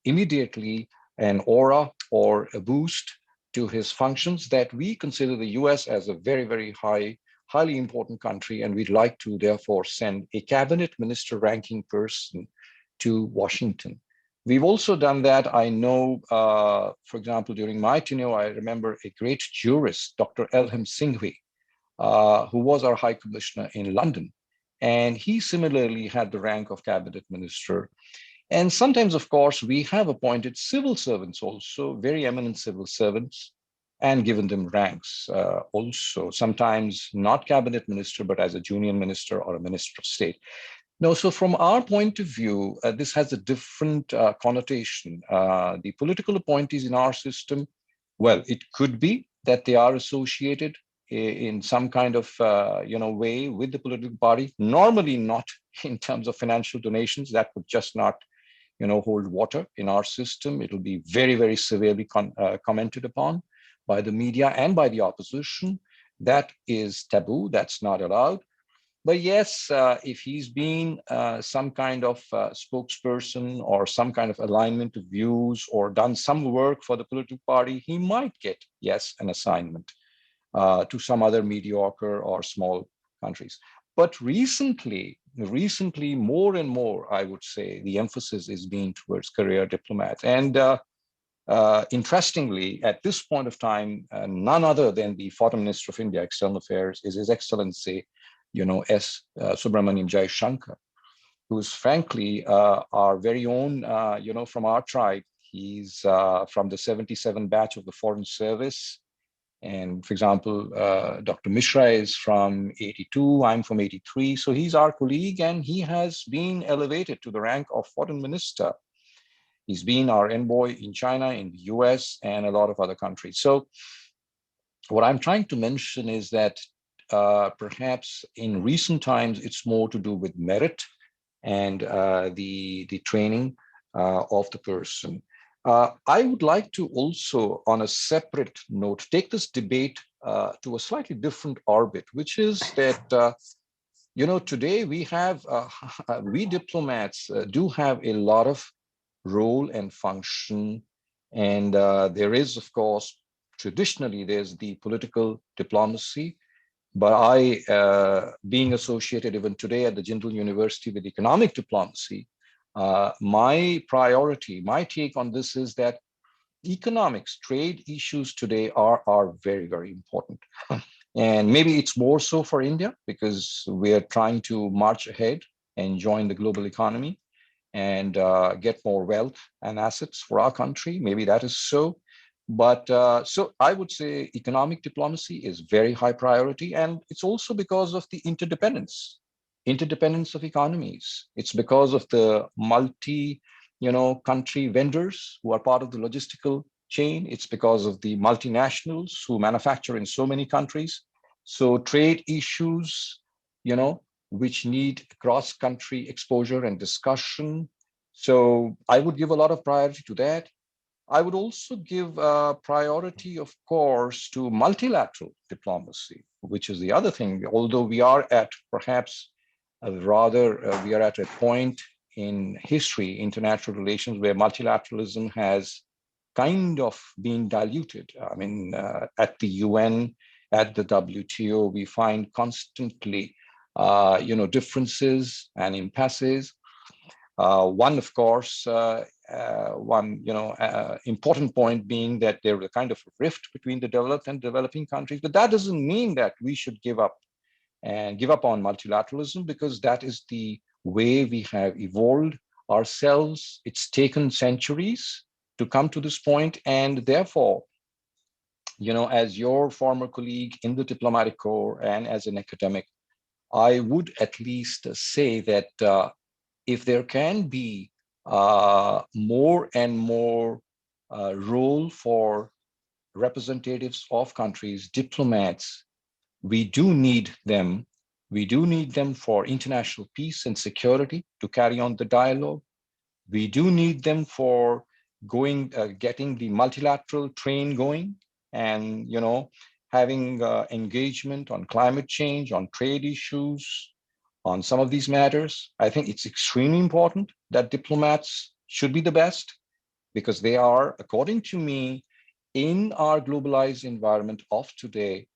immediately an aura or a boost to his functions that we consider the US as a very, very highly important country, and we'd like to therefore send a cabinet minister ranking person to Washington. We've also done that. I know, for example, during my tenure, I remember a great jurist, Dr. Elham Singhvi, who was our High Commissioner in London. And he similarly had the rank of cabinet minister. And sometimes, of course, we have appointed civil servants also, very eminent civil servants, and given them ranks also, sometimes not cabinet minister, but as a junior minister or a minister of state. No, so from our point of view, this has a different connotation. The political appointees in our system, well, it could be that they are associated in some kind of way with the political party, normally not in terms of financial donations. That would just not hold water in our system. It'll be very, very severely commented upon by the media and by the opposition. That is taboo. That's not allowed. But yes, if he's been some kind of spokesperson or some kind of alignment of views or done some work for the political party, he might get, yes, an assignment to some other mediocre or small countries. But recently, more and more, I would say, the emphasis is being towards career diplomats. And interestingly, at this point of time, none other than the Foreign Minister of India, External Affairs, is His Excellency, S. Subramaniam Jaishankar, who's frankly our very own, from our tribe. He's from the 77 batch of the Foreign Service. And for example, Dr. Misra is from 82, I'm from 83. So he's our colleague, and he has been elevated to the rank of foreign minister. He's been our envoy in China, in the US, and a lot of other countries. So what I'm trying to mention is that perhaps in recent times, it's more to do with merit and the training of the person. I would like to also, on a separate note, take this debate to a slightly different orbit, which is that, today we have, we diplomats do have a lot of role and function. And there is, of course, traditionally, there's the political diplomacy. But I, being associated even today at the Jindal University with economic diplomacy, my priority, my take on this is that economics, trade issues today are very, very important. And maybe it's more so for India because we are trying to march ahead and join the global economy and get more wealth and assets for our country. Maybe that is so. But so I would say economic diplomacy is very high priority. And it's also because of the interdependence of economies. It's because of the country vendors who are part of the logistical chain. It's because of the multinationals who manufacture in so many countries. So trade issues, which need cross-country exposure and discussion. So I would give a lot of priority to that. I would also give priority, of course, to multilateral diplomacy, which is the other thing. Although we are at perhaps we are at a point in history, international relations, where multilateralism has kind of been diluted. I mean, at the UN, at the WTO, we find constantly, differences and impasses. One, of course, important point being that there is a kind of rift between the developed and developing countries. But that doesn't mean that we should give up on multilateralism, because that is the way we have evolved ourselves. It's taken centuries to come to this point, and therefore, as your former colleague in the diplomatic corps and as an academic, I would at least say that if there can be more and more role for representatives of countries, diplomats, we do need them. We do need them for international peace and security to carry on the dialogue. We do need them for getting the multilateral train going, and having engagement on climate change, on trade issues, on some of these matters. I think it's extremely important that diplomats should be the best, because they are, according to me, in our globalized environment of today,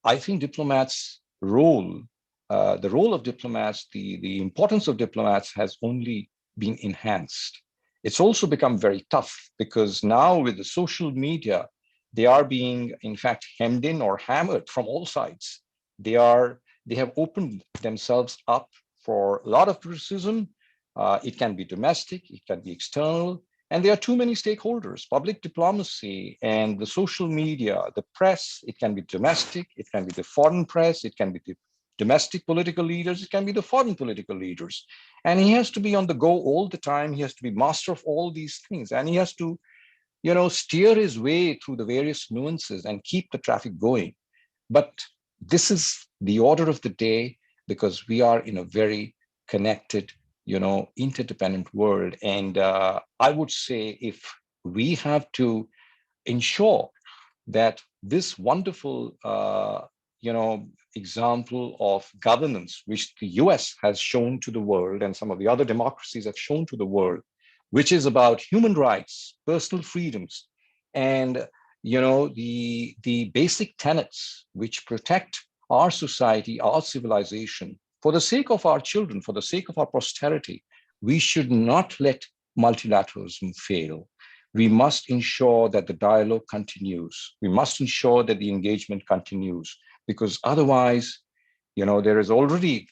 I think diplomats' role, the role of diplomats, the importance of diplomats has only been enhanced. It's also become very tough because now with the social media, they are being, in fact, hemmed in or hammered from all sides. They have opened themselves up for a lot of criticism. It can be domestic, it can be external, and there are too many stakeholders. Public diplomacy and the social media, the press, it can be domestic, it can be the foreign press, it can be the domestic political leaders, it can be the foreign political leaders. And he has to be on the go all the time. He has to be master of all these things. And he has to, steer his way through the various nuances and keep the traffic going. But this is the order of the day, because we are in a very connected, interdependent world. And I would say, if we have to ensure that this wonderful, example of governance, which the US has shown to the world and some of the other democracies have shown to the world, which is about human rights, personal freedoms, and the basic tenets which protect our society, our civilization, for the sake of our children, for the sake of our posterity. We should not let multilateralism fail. We must ensure that the dialogue continues. We must ensure that the engagement continues, because otherwise, there is already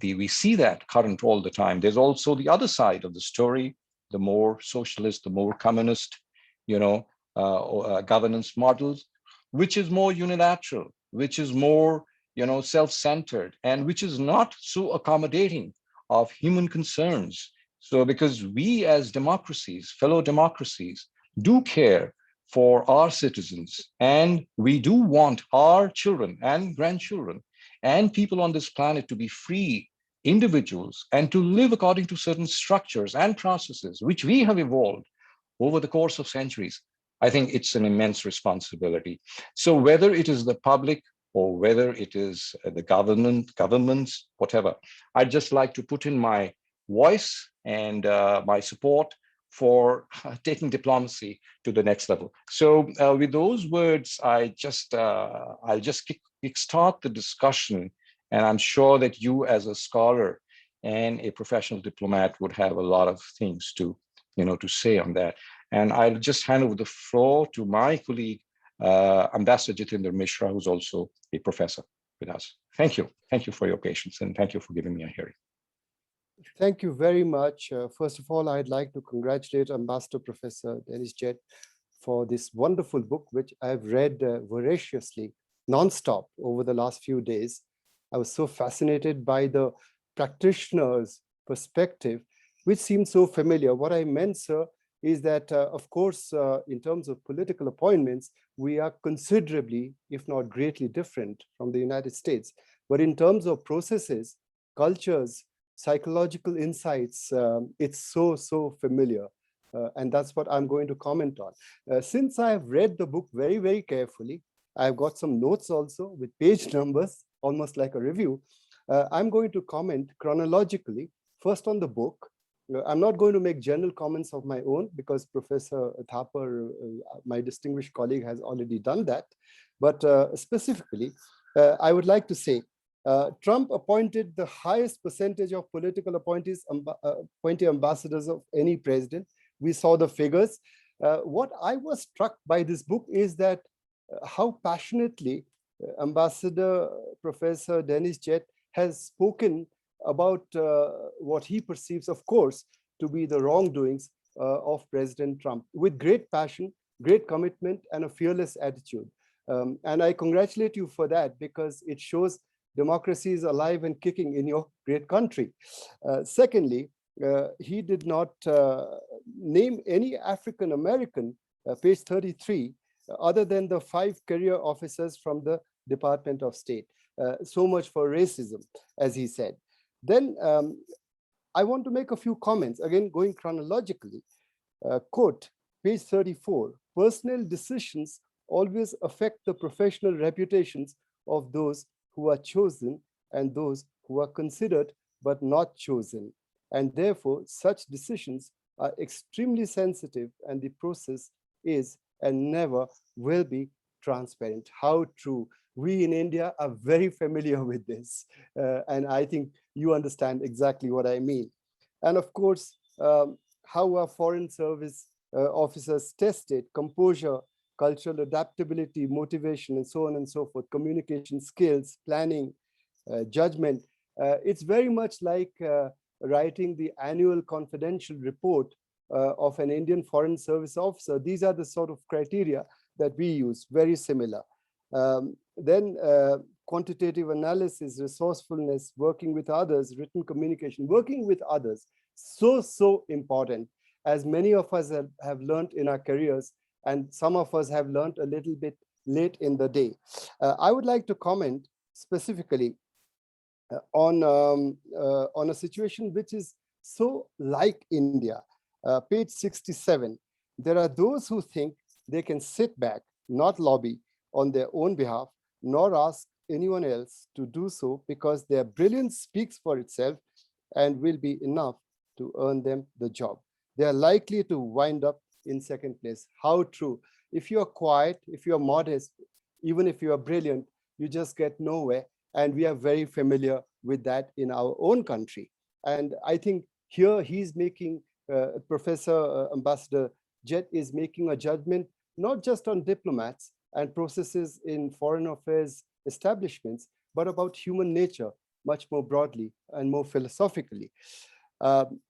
we see that current all the time. There's also the other side of the story, the more socialist, the more communist, governance models, which is more unilateral, which is more, self-centered, and which is not so accommodating of human concerns. So because we as democracies, fellow democracies, do care for our citizens, and we do want our children and grandchildren and people on this planet to be free individuals and to live according to certain structures and processes which we have evolved over the course of centuries, I think it's an immense responsibility. So whether it is the public or whether it is the governments, whatever, I'd just like to put in my voice and my support for taking diplomacy to the next level. So with those words, I'll just kickstart the discussion, and I'm sure that you as a scholar and a professional diplomat would have a lot of things to say on that. And I'll just hand over the floor to my colleague, Ambassador Jitendra Misra, who's also a professor with us. Thank you. Thank you for your patience, and thank you for giving me a hearing. Thank you very much. First of all, I'd like to congratulate Ambassador Professor Dennis Jett for this wonderful book, which I've read voraciously, nonstop over the last few days. I was so fascinated by the practitioner's perspective, which seemed so familiar. What I meant, sir, is that, of course, in terms of political appointments, we are considerably, if not greatly different from the United States. But in terms of processes, cultures, psychological insights, it's so familiar. And that's what I'm going to comment on. Since I have read the book very carefully, I've got some notes also with page numbers, almost like a review. I'm going to comment chronologically, first on the book. I'm not going to make general comments of my own because Professor Thapar, my distinguished colleague, has already done that. But specifically, I would like to say, Trump appointed the highest percentage of political appointee ambassadors of any president. We saw the figures. What I was struck by this book is that how passionately Ambassador Professor Dennis Jett has spoken about what he perceives, of course, to be the wrongdoings of President Trump, with great passion, great commitment, and a fearless attitude. And I congratulate you for that, because it shows democracy is alive and kicking in your great country. Secondly, he did not name any African American, page 33, other than the 5 career officers from the Department of State. So much for racism, as he said. Then I want to make a few comments, again, going chronologically. Quote, page 34, personal decisions always affect the professional reputations of those who are chosen and those who are considered but not chosen. And therefore, such decisions are extremely sensitive, and the process is and never will be transparent. How true. We in India are very familiar with this. And I think you understand exactly what I mean. And of course, how are foreign service officers tested? Composure, cultural adaptability, motivation, and so on and so forth, communication skills, planning, judgment. It's very much like writing the annual confidential report of an Indian foreign service officer. These are the sort of criteria that we use, very similar. Then quantitative analysis, resourcefulness, working with others, written communication, working with others, so important, as many of us have learned in our careers, and some of us have learned a little bit late in the day. I would like to comment specifically on a situation which is so like India. Page 67, there are those who think they can sit back, not lobby on their own behalf, nor ask anyone else to do so, because their brilliance speaks for itself and will be enough to earn them the job. They are likely to wind up in second place. How true. If you are quiet, if you are modest, even if you are brilliant, you just get nowhere. And we are very familiar with that in our own country. And I think here he's making, Professor Ambassador Jett is making a judgment, not just on diplomats and processes in foreign affairs establishments, but about human nature much more broadly and more philosophically.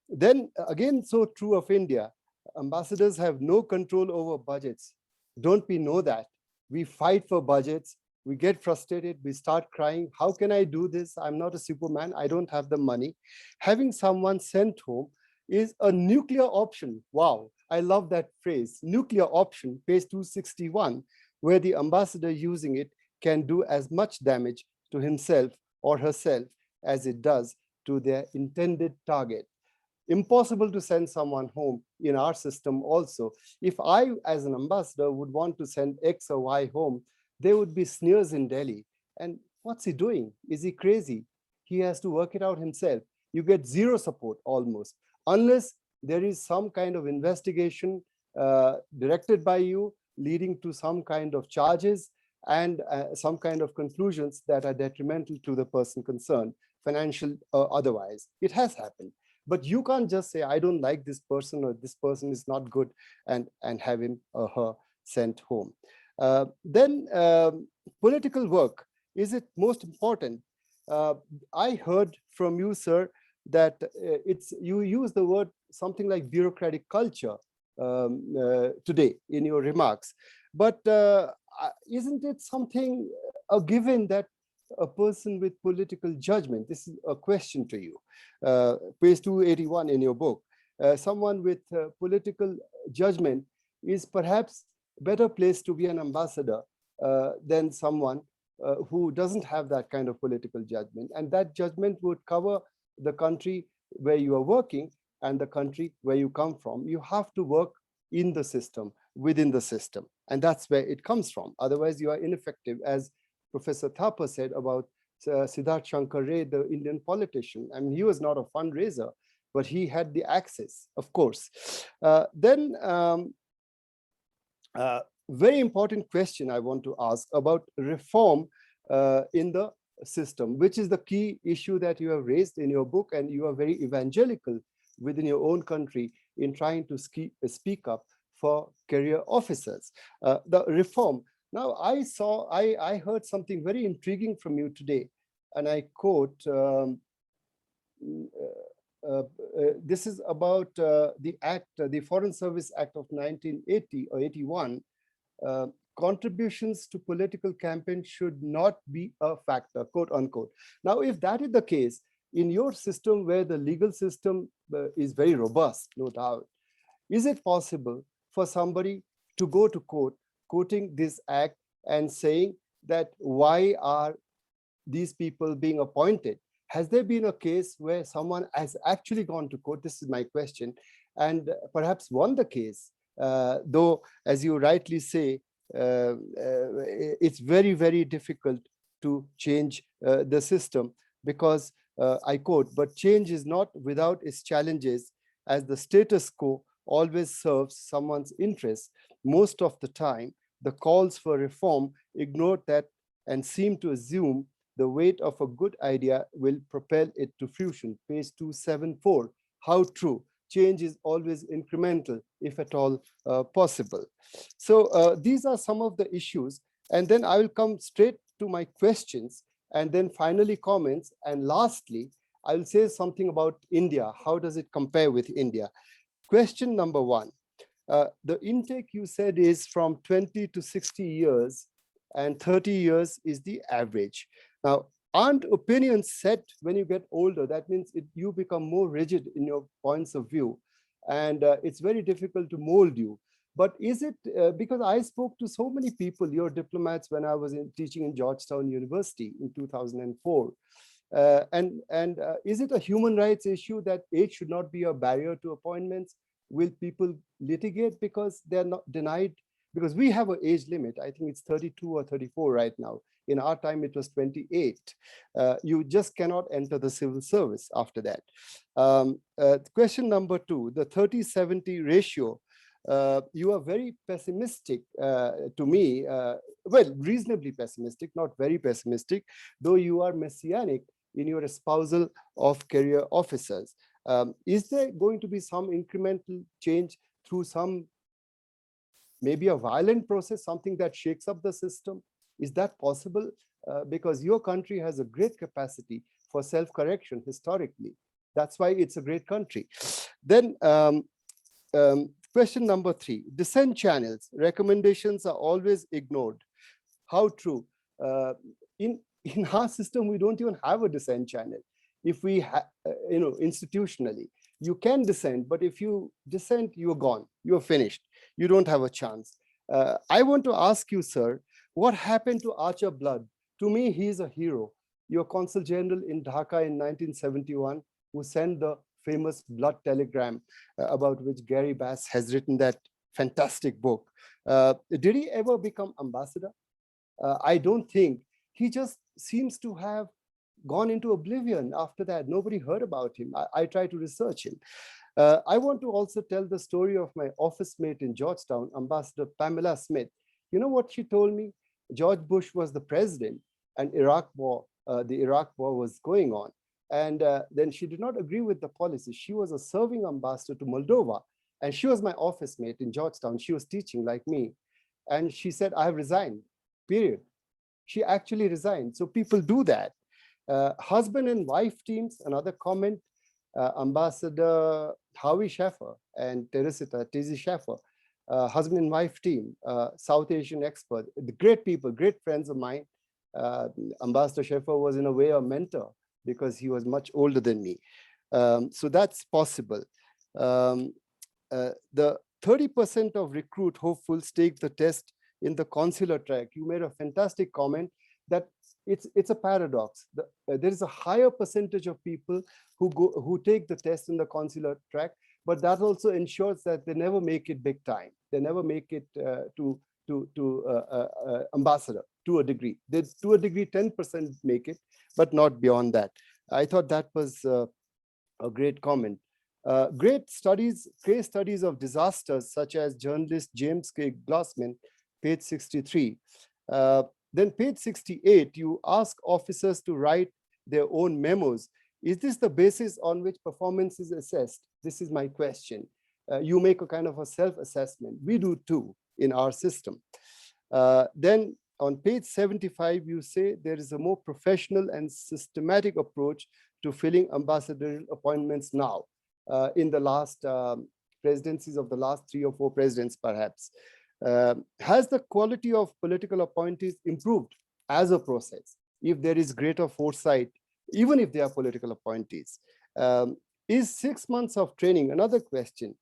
Then again, so true of India, ambassadors have no control over budgets. Don't we know that? We fight for budgets, we get frustrated, we start crying. How can I do this? I'm not a Superman, I don't have the money. Having someone sent home is a nuclear option. Wow, I love that phrase, nuclear option, page 261, where the ambassador using it can do as much damage to himself or herself as it does to their intended target. Impossible to send someone home in our system also. If I, as an ambassador, would want to send X or Y home, there would be sneers in Delhi. And what's he doing? Is he crazy? He has to work it out himself. You get zero support almost, unless there is some kind of investigation directed by you, leading to some kind of charges and some kind of conclusions that are detrimental to the person concerned, financial or otherwise. It has happened. But you can't just say, I don't like this person or this person is not good and have him or her sent home. Then political work, is it most important? I heard from you, sir, that you use the word something like bureaucratic culture today in your remarks. But isn't it something, a given that a person with political judgment, this is a question to you, page 281 in your book, someone with political judgment is perhaps better placed to be an ambassador than someone who doesn't have that kind of political judgment. And that judgment would cover the country where you are working and the country where you come from. You have to work in the system, within the system. And that's where it comes from. Otherwise, you are ineffective, as Professor Thapar said about Siddharth Shankar Ray, the Indian politician. I mean, he was not a fundraiser, but he had the access, of course. Very important question I want to ask about reform in the system, which is the key issue that you have raised in your book, and you are very evangelical within your own country in trying to speak up for career officers. The reform. Now, I heard something very intriguing from you today, and I quote, this is about the Act, the Foreign Service Act of 1980 or 81. Contributions to political campaign should not be a factor, quote unquote. Now, if that is the case, in your system where the legal system is very robust, no doubt, is it possible for somebody to go to court quoting this act and saying that why are these people being appointed? Has there been a case where someone has actually gone to court? This is my question, and perhaps won the case, though, as you rightly say, it's very, very difficult to change the system because, I quote, but change is not without its challenges, as the status quo always serves someone's interests. Most of the time, the calls for reform ignore that and seem to assume the weight of a good idea will propel it to fruition. Page 274. How true. Change is always incremental, if at all possible. So these are some of the issues. And then I will come straight to my questions and then finally comments. And lastly, I will say something about India. How does it compare with India? Question number one. The intake you said is from 20 to 60 years and 30 years is the average. Now, aren't opinions set when you get older? That means you become more rigid in your points of view, and it's very difficult to mold you. But is it, because I spoke to so many people, your diplomats, when I was teaching in Georgetown University in 2004, is it a human rights issue that age should not be a barrier to appointments? Will people litigate because they're not denied? Because we have an age limit. I think it's 32 or 34 right now. In our time, it was 28. You just cannot enter the civil service after that. Question number two, the 30-70 ratio. You are very pessimistic to me, well, reasonably pessimistic, not very pessimistic, though you are messianic in your espousal of career officers. Is there going to be some incremental change through some, maybe a violent process, something that shakes up the system? Is that possible? Because your country has a great capacity for self-correction historically. That's why it's a great country. Then question number three, dissent channels. Recommendations are always ignored. How true? In our system, we don't even have a dissent channel. If we, institutionally, you can dissent, but if you dissent, you're gone, you're finished. You don't have a chance. I want to ask you, sir, what happened to Archer Blood? To me, he's a hero. Your consul general in Dhaka in 1971, who sent the famous blood telegram about which Gary Bass has written that fantastic book. Did he ever become ambassador? I don't think. He just seems to have gone into oblivion after that. Nobody heard about him. I tried to research him. I want to also tell the story of my office mate in Georgetown, Ambassador Pamela Smith. You know what she told me? George Bush was the president and the Iraq war was going on. And then she did not agree with the policy. She was a serving ambassador to Moldova, and she was my office mate in Georgetown. She was teaching like me. And she said, I have resigned, period. She actually resigned. So people do that. Husband and wife teams, another comment, Ambassador Howie Schaffer and Teresita Tizi Schaffer, husband and wife team, South Asian expert, the great people, great friends of mine. Ambassador Schaffer was in a way a mentor because he was much older than me. So that's possible. The 30% of recruit hopefuls take the test in the consular track. You made a fantastic comment that it's a paradox. There is a higher percentage of people who take the test in the consular track, but that also ensures that they never make it big time. They never make it to ambassador to a degree. To a degree, 10% make it, but not beyond that. I thought that was a great comment. Great case studies of disasters, such as journalist James K. Glassman, page 63. Then page 68, you ask officers to write their own memos. Is this the basis on which performance is assessed? This is my question. You make a kind of a self-assessment. We do too in our system. Then on page 75, you say there is a more professional and systematic approach to filling ambassadorial appointments now in the last presidencies of the last 3 or 4 presidents, perhaps. Has the quality of political appointees improved as a process if there is greater foresight, even if they are political appointees? Is 6 months of training, another question,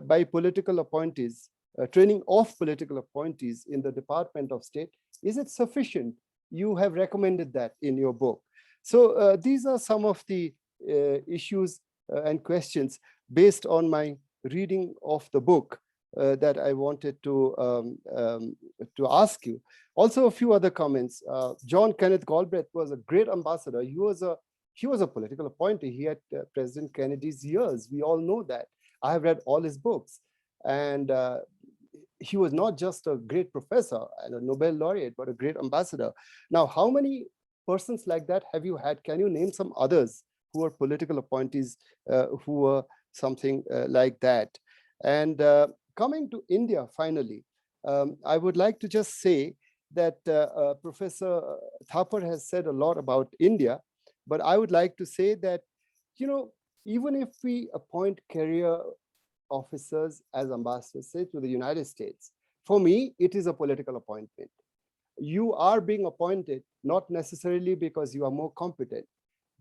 by political appointees, training of political appointees in the Department of State, is it sufficient? You have recommended that in your book. So these are some of the issues and questions based on my reading of the book that I wanted to ask you. Also, a few other comments. John Kenneth Galbraith was a great ambassador. He was a political appointee. He had President Kennedy's ears. We all know that. I have read all his books, and he was not just a great professor and a Nobel laureate, but a great ambassador. Now, how many persons like that have you had? Can you name some others who are political appointees who were something like that? And coming to India, finally, I would like to just say that Professor Thapar has said a lot about India, but I would like to say that, you know, even if we appoint career officers as ambassadors, say, to the United States, for me, it is a political appointment. You are being appointed not necessarily because you are more competent,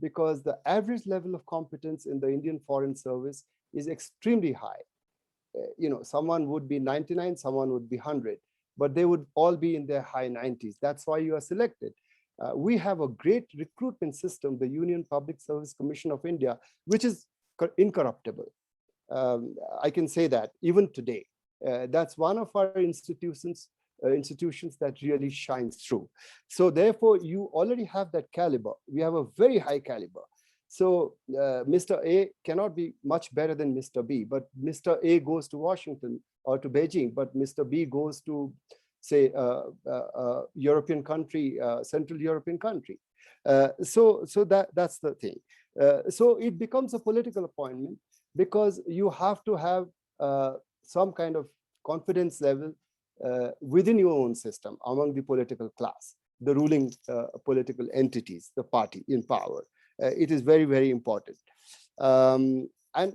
because the average level of competence in the Indian Foreign Service is extremely high. You know, someone would be 99, someone would be 100, but they would all be in their high 90s. That's why you are selected. We have a great recruitment system, the Union Public Service Commission of India, which is incorruptible. I can say that even today. That's one of our institutions that really shines through. So therefore, you already have that caliber. We have a very high caliber. So Mr. A cannot be much better than Mr. B, but Mr. A goes to Washington or to Beijing, but Mr. B goes to, say, European country, Central European country. So that's the thing. So it becomes a political appointment because you have to have some kind of confidence level within your own system among the political class, the ruling political entities, the party in power. It is very, very important. And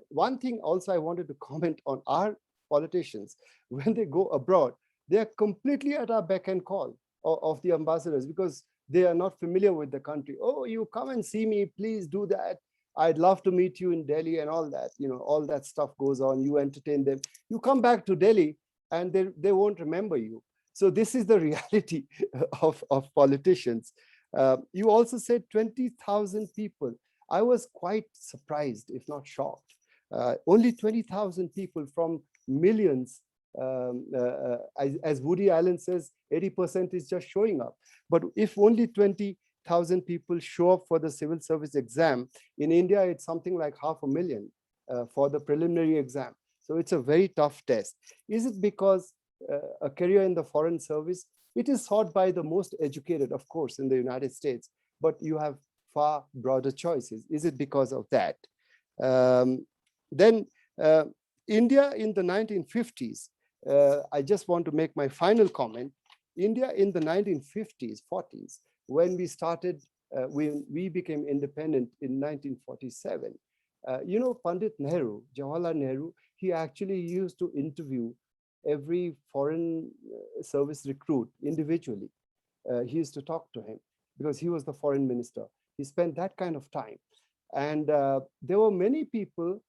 one thing also I wanted to comment on our politicians, when they go abroad, they are completely at our beck and call of the ambassadors because they are not familiar with the country. Oh, you come and see me, please do that. I'd love to meet you in Delhi and all that. You know, all that stuff goes on. You entertain them. You come back to Delhi and they won't remember you. So this is the reality of politicians. You also said 20,000 people. I was quite surprised, if not shocked. Only 20,000 people from millions. As Woody Allen says, 80% is just showing up. But if only 20,000 people show up for the civil service exam, in India, it's something like 500,000 for the preliminary exam. So it's a very tough test. Is it because a career in the foreign service, it is sought by the most educated, of course, in the United States, but you have far broader choices? Is it because of that? Then India in the 1950s, I just want to make my final comment. India in the 1950s, 40s, when we started, we became independent in 1947. You know, Pandit Nehru, Jawaharlal Nehru, he actually used to interview every foreign service recruit individually. He used to talk to him because he was the foreign minister. He spent that kind of time. And there were many people,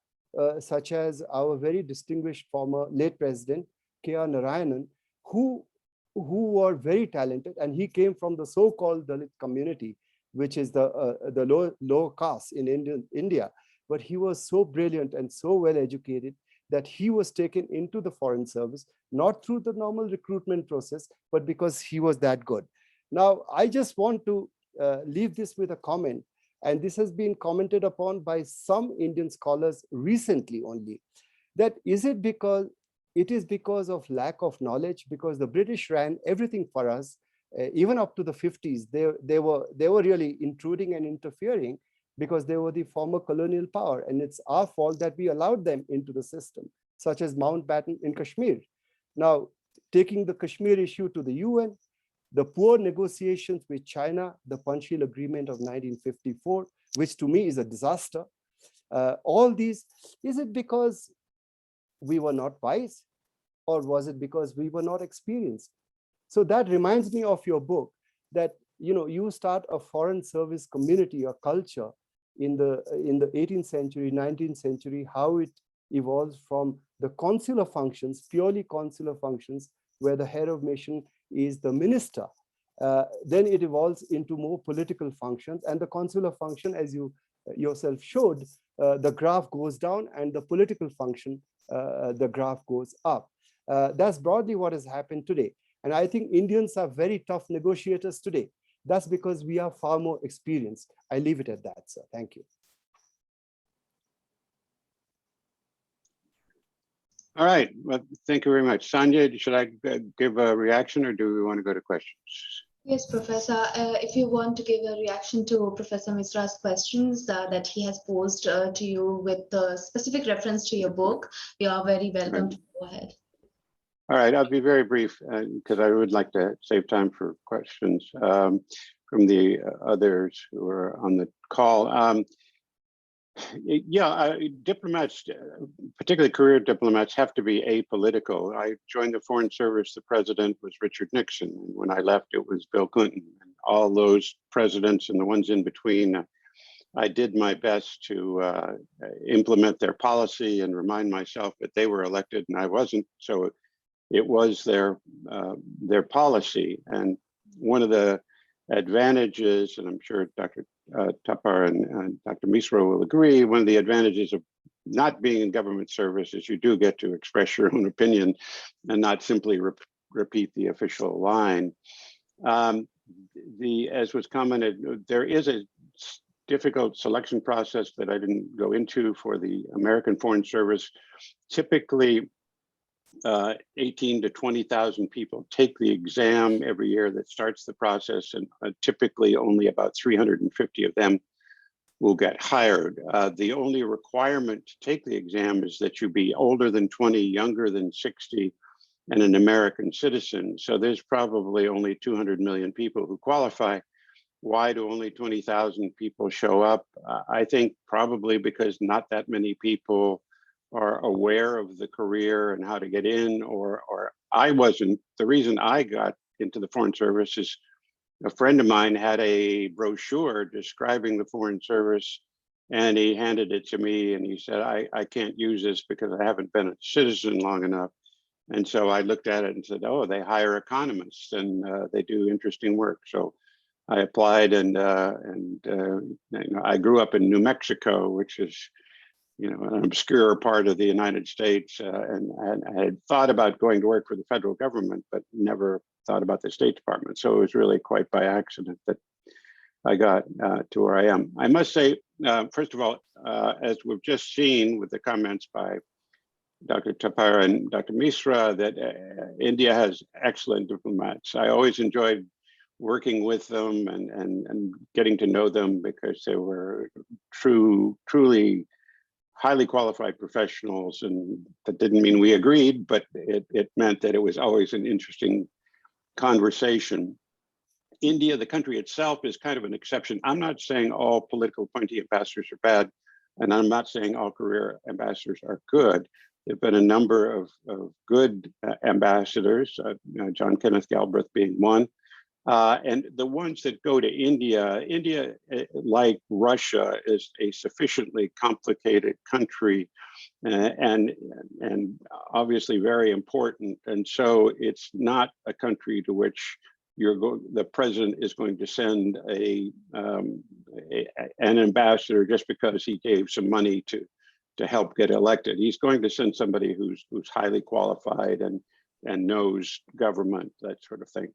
such as our very distinguished former late president, K.R. Narayanan, who were very talented, and he came from the so-called Dalit community, which is the low caste in India. But he was so brilliant and so well educated that he was taken into the foreign service, not through the normal recruitment process, but because he was that good. Now, I just want to leave this with a comment, and this has been commented upon by some Indian scholars recently only, that it is because of lack of knowledge, because the British ran everything for us, even up to the 50s, they were really intruding and interfering because they were the former colonial power, and it's our fault that we allowed them into the system, such as Mountbatten in Kashmir. Now, taking the Kashmir issue to the UN, the poor negotiations with China, the Panchsheel Agreement of 1954, which to me is a disaster. All these, is it because we were not wise, or was it because we were not experienced? So that reminds me of your book, that you start a foreign service community or culture in the 18th century, 19th century, how it evolves from the consular functions, purely consular functions, where the head of mission is the minister. Then it evolves into more political functions, and the consular function, as you yourself showed, the graph goes down, and the political function, the graph goes up. That's broadly what has happened today. And I think Indians are very tough negotiators today. That's because we are far more experienced. I leave it at that, sir. Thank you. All right. Well, thank you very much. Sanya, should I give a reaction, or do we want to go to questions? Yes, Professor. If you want to give a reaction to Professor Misra's questions that he has posed to you with specific reference to your book, you are very welcome to go ahead. All right, I'll be very brief because I would like to save time for questions from the others who are on the call. Diplomats, particularly career diplomats, have to be apolitical. I joined the Foreign Service. The president was Richard Nixon. When I left, it was Bill Clinton. And all those presidents and the ones in between, I did my best to implement their policy and remind myself that they were elected and I wasn't. So it was their policy. And one of the advantages, and I'm sure Dr. Tapar and Dr. Misra will agree, one of the advantages of not being in government service is you do get to express your own opinion and not simply repeat the official line. As was commented, there is a difficult selection process that I didn't go into for the American Foreign Service. Typically, 18 to 20,000 people take the exam every year that starts the process, and typically only about 350 of them will get hired. The only requirement to take the exam is that you be older than 20, younger than 60, and an American citizen. So there's probably only 200 million people who qualify. Why do only 20,000 people show up? I think probably because not that many people are aware of the career and how to get in, or I wasn't. The reason I got into the Foreign Service is a friend of mine had a brochure describing the Foreign Service, and he handed it to me and he said, I can't use this because I haven't been a citizen long enough. And so I looked at it and said, oh, they hire economists and they do interesting work. So I applied, and I grew up in New Mexico, which is an obscure part of the United States, and I had thought about going to work for the federal government, but never thought about the State Department. So it was really quite by accident that I got to where I am. I must say, first of all, as we've just seen with the comments by Dr. Tapar and Dr. Misra, that India has excellent diplomats. I always enjoyed working with them and getting to know them, because they were truly highly qualified professionals. And that didn't mean we agreed, but it meant that it was always an interesting conversation. India, the country itself, is kind of an exception. I'm not saying all political appointee ambassadors are bad, and I'm not saying all career ambassadors are good. There've been a number of good ambassadors, John Kenneth Galbraith being one. And the ones that go to India, like Russia, is a sufficiently complicated country and obviously very important. And so it's not a country to which the president is going to send an ambassador just because he gave some money to help get elected. He's going to send somebody who's highly qualified and knows government, that sort of thing.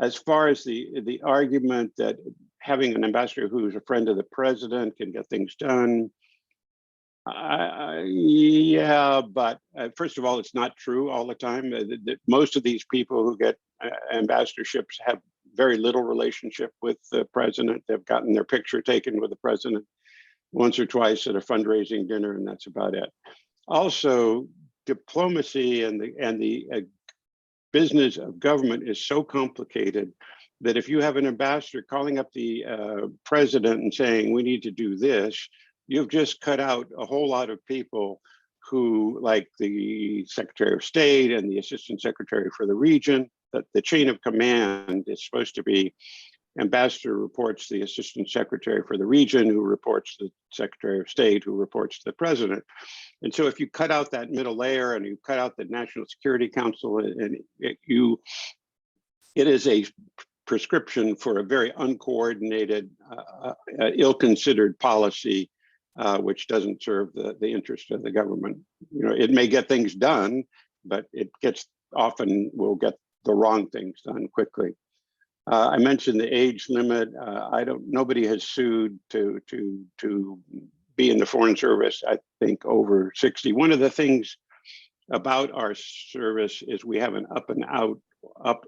As far as the argument that having an ambassador who's a friend of the president can get things done, yeah, but first of all, it's not true all the time. Most of these people who get ambassadorships have very little relationship with the president. They've gotten their picture taken with the president once or twice at a fundraising dinner, and that's about it. Also, diplomacy and the business of government is so complicated that if you have an ambassador calling up the president and saying, we need to do this, you've just cut out a whole lot of people who, like the Secretary of State and the Assistant Secretary for the region, that the chain of command is supposed to be ambassador reports to the Assistant Secretary for the region, who reports to the Secretary of State, who reports to the president. And so if you cut out that middle layer and you cut out the National Security Council, and it is a prescription for a very uncoordinated, ill-considered policy, which doesn't serve the interest of the government. You know, it may get things done, but it often will get the wrong things done quickly. I mentioned the age limit. Nobody has sued to be in the Foreign Service, I think, over 60. One of the things about our service is we have an up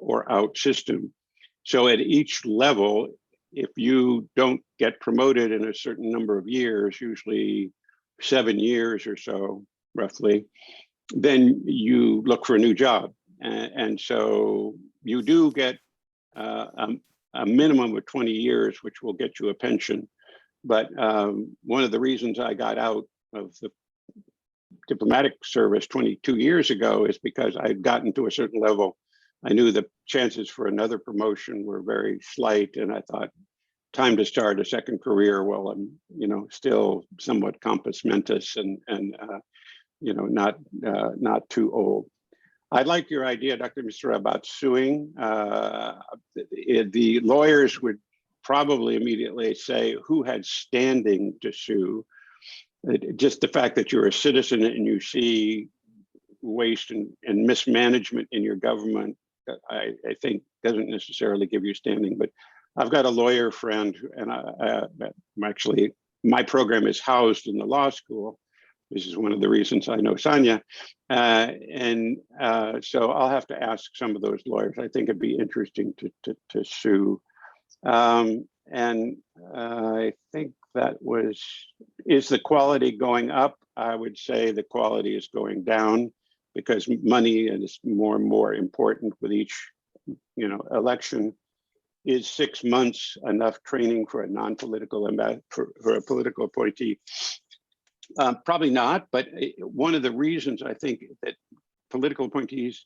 or out system. So at each level, if you don't get promoted in a certain number of years, usually 7 years or so, roughly, then you look for a new job. And so you do get a minimum of 20 years, which will get you a pension. But one of the reasons I got out of the diplomatic service 22 years ago is because I'd gotten to a certain level. I knew the chances for another promotion were very slight, and I thought, time to start a second career while I'm, still somewhat compos mentis and not too old. I like your idea, Dr. Misra, about suing. The lawyers would probably immediately say who had standing to sue. Just the fact that you're a citizen and you see waste and mismanagement in your government, I think doesn't necessarily give you standing. But I've got a lawyer friend, and actually my program is housed in the law school. This is one of the reasons I know Sanya. So I'll have to ask some of those lawyers. I think it'd be interesting to sue. I think is the quality going up? I would say the quality is going down because money is more and more important with each, election. Is 6 months enough training for a non-political for a political appointee? Probably not, but one of the reasons I think that political appointees,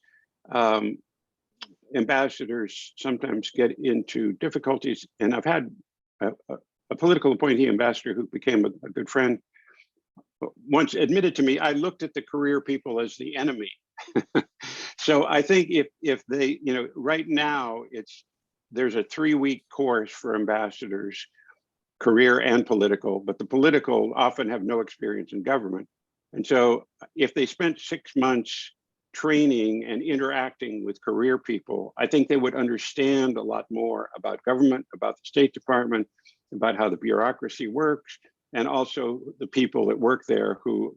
ambassadors sometimes get into difficulties, and I've had a political appointee ambassador who became a good friend once admitted to me, I looked at the career people as the enemy. So I think if they, right now there's a 3-week course for ambassadors, career and political, but the political often have no experience in government. And so if they spent 6 months training and interacting with career people, I think they would understand a lot more about government, about the State Department, about how the bureaucracy works, and also the people that work there who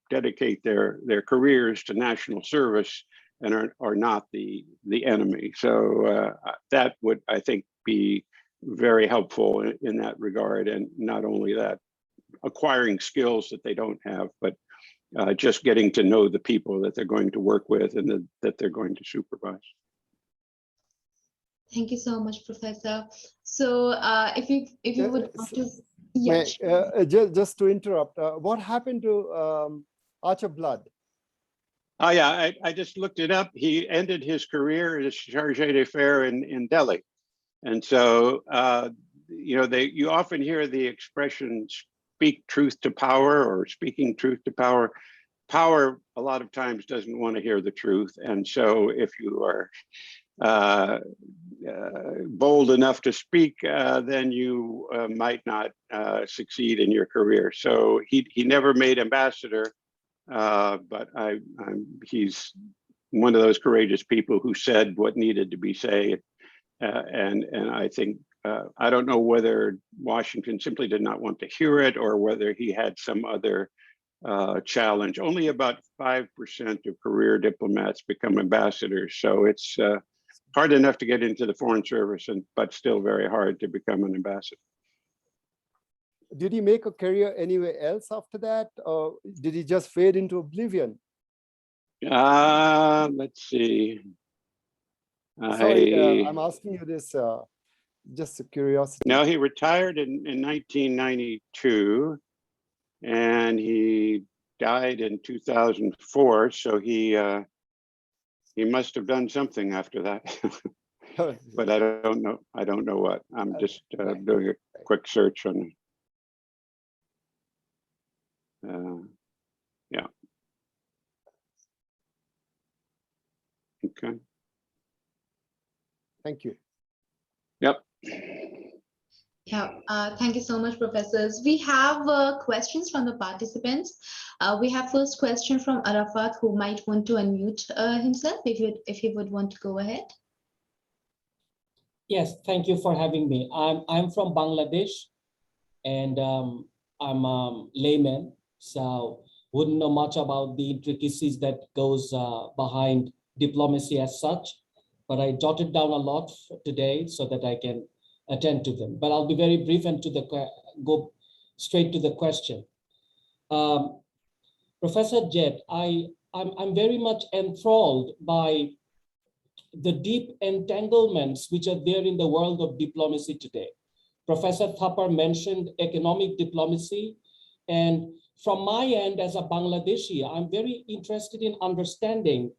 dedicate their careers to national service and are not the enemy. So that would, I think, be very helpful in that regard. And not only that, acquiring skills that they don't have, but just getting to know the people that they're going to work with and that they're going to supervise. Thank you so much, Professor. So if you would want to, yes. Just to interrupt, what happened to Archer Blood? Oh yeah, I just looked it up. He ended his career as charge d'affaires in Delhi. And so, you know, you often hear the expression speak truth to power or speaking truth to power. Power a lot of times doesn't want to hear the truth. And so if you are bold enough to speak, then you might not succeed in your career. So he never made ambassador, but he's one of those courageous people who said what needed to be said. And I think, I don't know whether Washington simply did not want to hear it or whether he had some other challenge. Only about 5% of career diplomats become ambassadors. So it's hard enough to get into the Foreign Service, but still very hard to become an ambassador. Did he make a career anywhere else after that, or did he just fade into oblivion? Let's see. Sorry, I'm asking you this just a curiosity. No, he retired in 1992, and he died in 2004. So he must have done something after that. But I don't know. I don't know what. I'm just doing a quick search on. Yeah. Okay. Thank you. Yep. Yeah, thank you so much, professors. We have questions from the participants. We have first question from Arafat, who might want to unmute himself if he would want to go ahead. Yes, thank you for having me. I'm from Bangladesh, and I'm a layman, so wouldn't know much about the intricacies that goes behind diplomacy as such. But I jotted down a lot today so that I can attend to them. But I'll be very brief and go straight to the question. Professor Jett, I'm very much enthralled by the deep entanglements which are there in the world of diplomacy today. Professor Thapar mentioned economic diplomacy. And from my end as a Bangladeshi, I'm very interested in understanding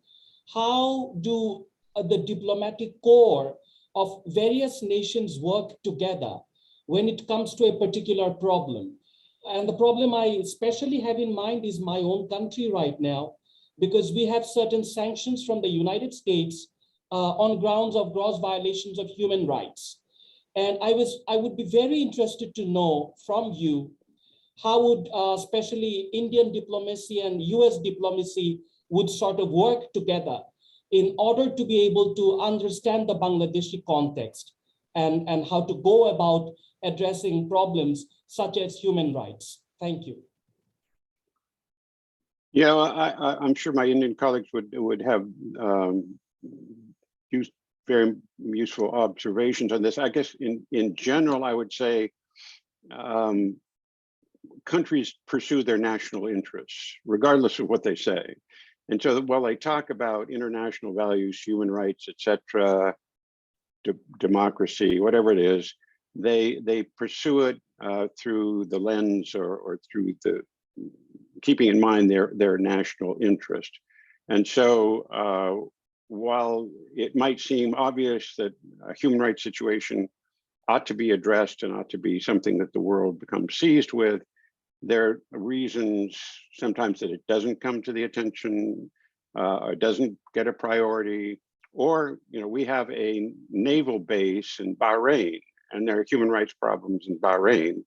how do the diplomatic core of various nations work together when it comes to a particular problem. And the problem I especially have in mind is my own country right now, because we have certain sanctions from the United States on grounds of gross violations of human rights. And I would be very interested to know from you, how would especially Indian diplomacy and US diplomacy would sort of work together in order to be able to understand the Bangladeshi context and how to go about addressing problems such as human rights. Thank you. Yeah, I'm sure my Indian colleagues would have used very useful observations on this. I guess in general, I would say countries pursue their national interests, regardless of what they say. And so while they talk about international values, human rights, etc., democracy, whatever it is, they pursue it through the lens or through the keeping in mind their national interest. And so while it might seem obvious that a human rights situation ought to be addressed and ought to be something that the world becomes seized with, there are reasons sometimes that it doesn't come to the attention, it doesn't get a priority, or we have a naval base in Bahrain and there are human rights problems in Bahrain,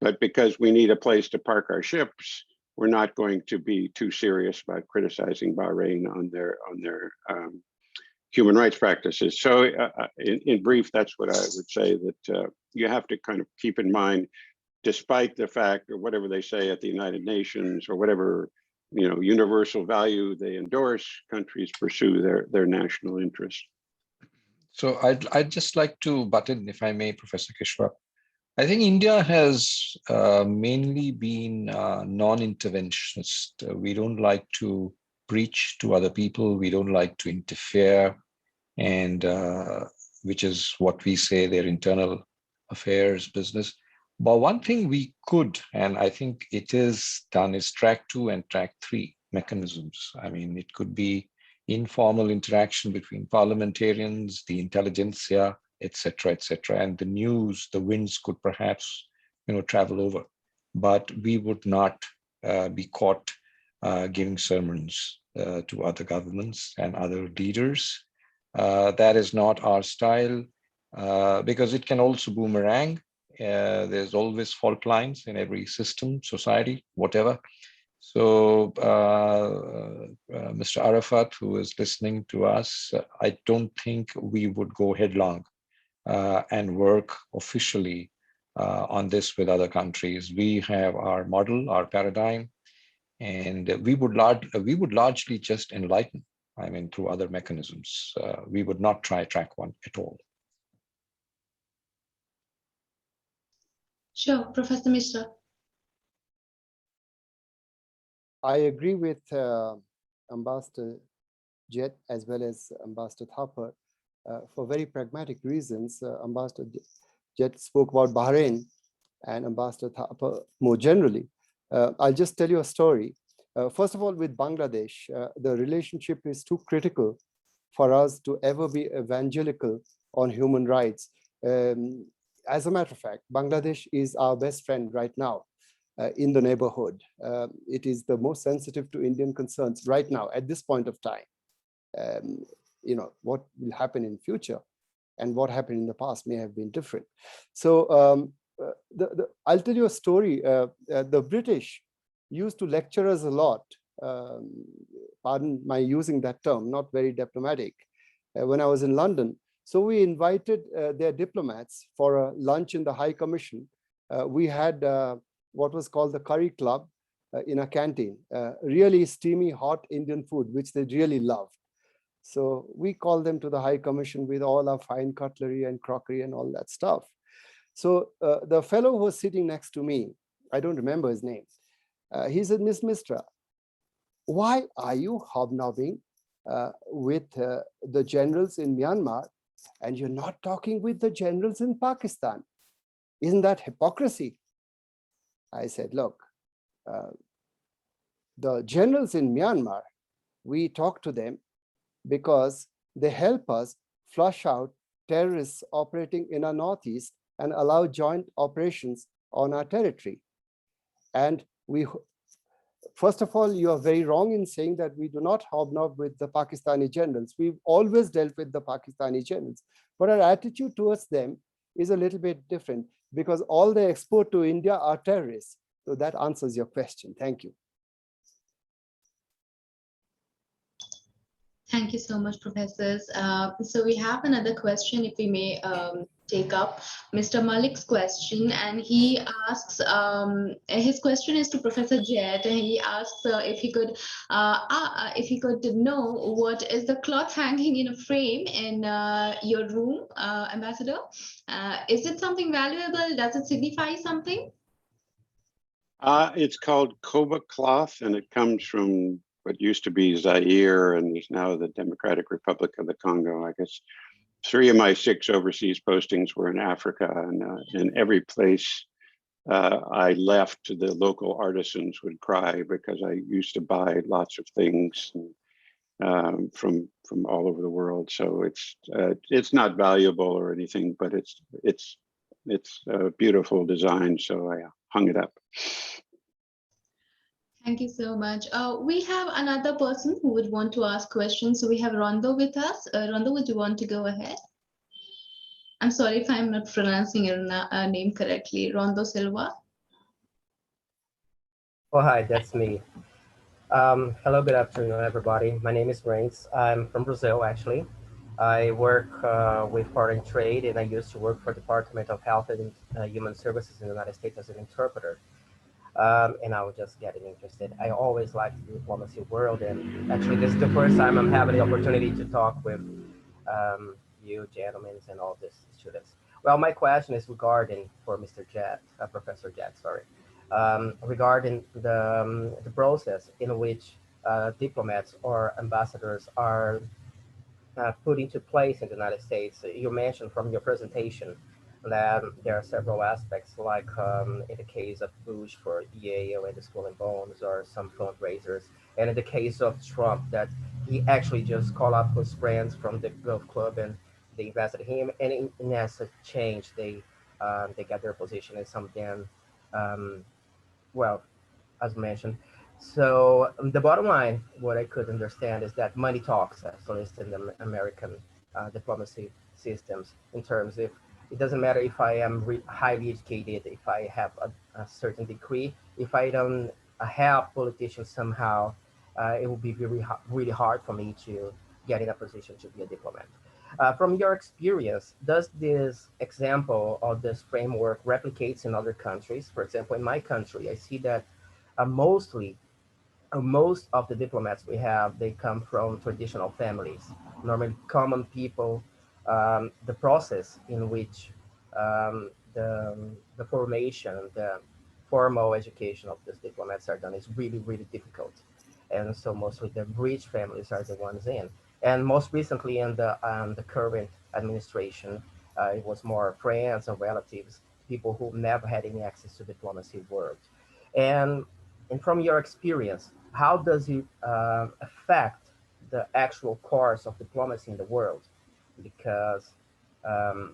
but because we need a place to park our ships, we're not going to be too serious about criticizing Bahrain on their human rights practices. So in brief, that's what I would say, that you have to kind of keep in mind, despite the fact or whatever they say at the United Nations or whatever universal value they endorse, countries pursue their national interests. So I'd just like to butt in, if I may, Professor Kishwar. I think India has mainly been non-interventionist. We don't like to preach to other people. We don't like to interfere, and which is what we say their internal affairs business. But one thing we could, and I think it is done, is track 2 and track 3 mechanisms. I mean, it could be informal interaction between parliamentarians, the intelligentsia, etc., etc., and the news, the winds could perhaps, travel over, but we would not be caught giving sermons to other governments and other leaders. That is not our style, because it can also boomerang. There's always fault lines in every system, society, whatever. So Mr. Arafat, who is listening to us, I don't think we would go headlong and work officially on this with other countries. We have our model, our paradigm, and we would largely just enlighten, I mean, through other mechanisms. We would not try track 1 at all. Sure, Professor Misra. I agree with Ambassador Jett as well as Ambassador Thapar for very pragmatic reasons. Ambassador Jett spoke about Bahrain and Ambassador Thapar more generally. I'll just tell you a story. First of all, with Bangladesh, the relationship is too critical for us to ever be evangelical on human rights. As a matter of fact, Bangladesh is our best friend right now in the neighborhood. It is the most sensitive to Indian concerns right now at this point of time. What will happen in future and what happened in the past may have been different. So I'll tell you a story. The British used to lecture us a lot. Pardon my using that term, not very diplomatic, when I was in London. So we invited their diplomats for a lunch in the High Commission. We had what was called the Curry Club in a canteen, really steamy, hot Indian food, which they really loved. So we called them to the High Commission with all our fine cutlery and crockery and all that stuff. So the fellow who was sitting next to me, I don't remember his name, he said, Miss Misra, why are you hobnobbing with the generals in Myanmar and you're not talking with the generals in Pakistan? Isn't that hypocrisy? I said, look, the generals in Myanmar, we talk to them because they help us flush out terrorists operating in our Northeast and allow joint operations on our territory. And first of all, you are very wrong in saying that we do not hobnob with the Pakistani generals. We've always dealt with the Pakistani generals, but our attitude towards them is a little bit different because all they export to India are terrorists. So that answers your question. Thank you. Thank you so much, professors. So we have another question, if we may take up Mr. Malik's question, and he asks, his question is to Professor Jett, and he asks if he could know what is the cloth hanging in a frame in your room, Ambassador? Is it something valuable? Does it signify something? It's called Koba cloth, and it comes from what used to be Zaire and is now the Democratic Republic of the Congo. I guess 3 of my 6 overseas postings were in Africa, and in every place I left, the local artisans would cry because I used to buy lots of things from all over the world. So it's not valuable or anything, but it's a beautiful design. So I hung it up. Thank you so much. We have another person who would want to ask questions. So we have Rondo with us. Rondo, would you want to go ahead? I'm sorry if I'm not pronouncing your name correctly. Rondo Silva. Oh, hi, that's me. Hello, good afternoon, everybody. My name is Rains. I'm from Brazil, actually. I work with foreign trade, and I used to work for the Department of Health and Human Services in the United States as an interpreter. and I was just getting interested. I always liked the diplomacy world, and actually this is the first time I'm having the opportunity to talk with you gentlemen and all these students. Well, my question is regarding for Mr. Jett, Professor Jett, sorry, regarding the process in which diplomats or ambassadors are put into place in the United States. You mentioned from your presentation that there are several aspects, like in the case of Bush for Yale and the school and bonds, or some fundraisers, and in the case of Trump, that he actually just called up his friends from the golf club and they invested in him, and in essence, change they got their position, and some then, well, as mentioned. So the bottom line, what I could understand is that money talks, at least in the American diplomacy systems, in terms of it doesn't matter if I am highly educated, if I have a certain degree, if I don't help politicians somehow, it will be really hard for me to get in a position to be a diplomat. From your experience, does this example of this framework replicates in other countries? For example, in my country, I see that mostly most of the diplomats we have, they come from traditional families, normally common people. The process in which the formation, the formal education of these diplomats are done is really difficult. And so mostly the rich families are the ones in. And most recently in the current administration, it was more friends and relatives, people who never had any access to diplomacy worked. And and from your experience, how does it affect the actual course of diplomacy in the world? Because, um,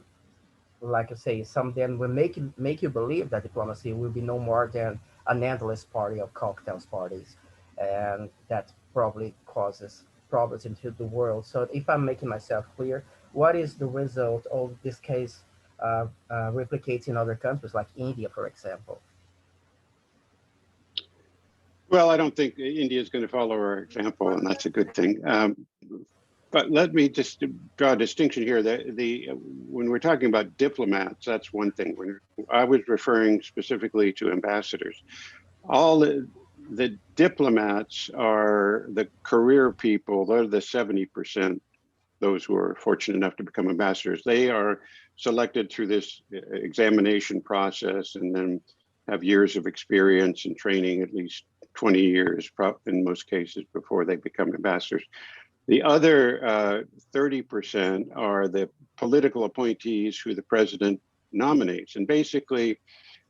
like I say, some then will make you believe that diplomacy will be no more than an endless party of cocktails parties, and that probably causes problems into the world. So, if I'm making myself clear, what is the result of this case replicates in other countries like India, for example? Well, I don't think India is going to follow our example, and that's a good thing. But let me just draw a distinction here. When we're talking about diplomats, that's one thing. When I was referring specifically to ambassadors, all the diplomats are the career people. They're the 70%. Those who are fortunate enough to become ambassadors, they are selected through this examination process, and then have years of experience and training, at least 20 years in most cases, before they become ambassadors. The other 30% are the political appointees who the president nominates. And basically,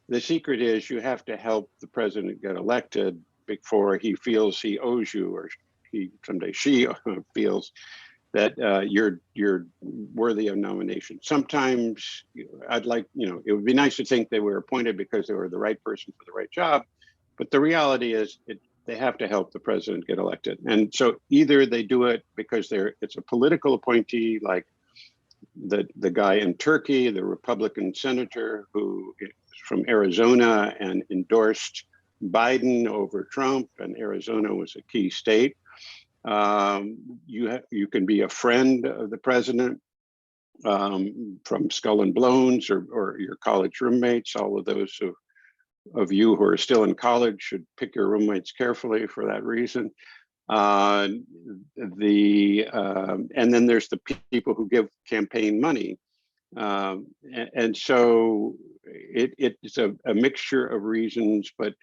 the secret is you have to help the president get elected before he feels he owes you, or someday she feels that you're worthy of nomination. Sometimes it would be nice to think they were appointed because they were the right person for the right job, but the reality is they have to help the president get elected. And so either they do it because it's a political appointee, like the guy in Turkey, the Republican senator who is from Arizona and endorsed Biden over Trump, and Arizona was a key state. You can be a friend of the president from Skull and Bones, or your college roommates. All of those of you who are still in college should pick your roommates carefully for that reason. And then there's the people who give campaign money. And so it's a mixture of reasons, but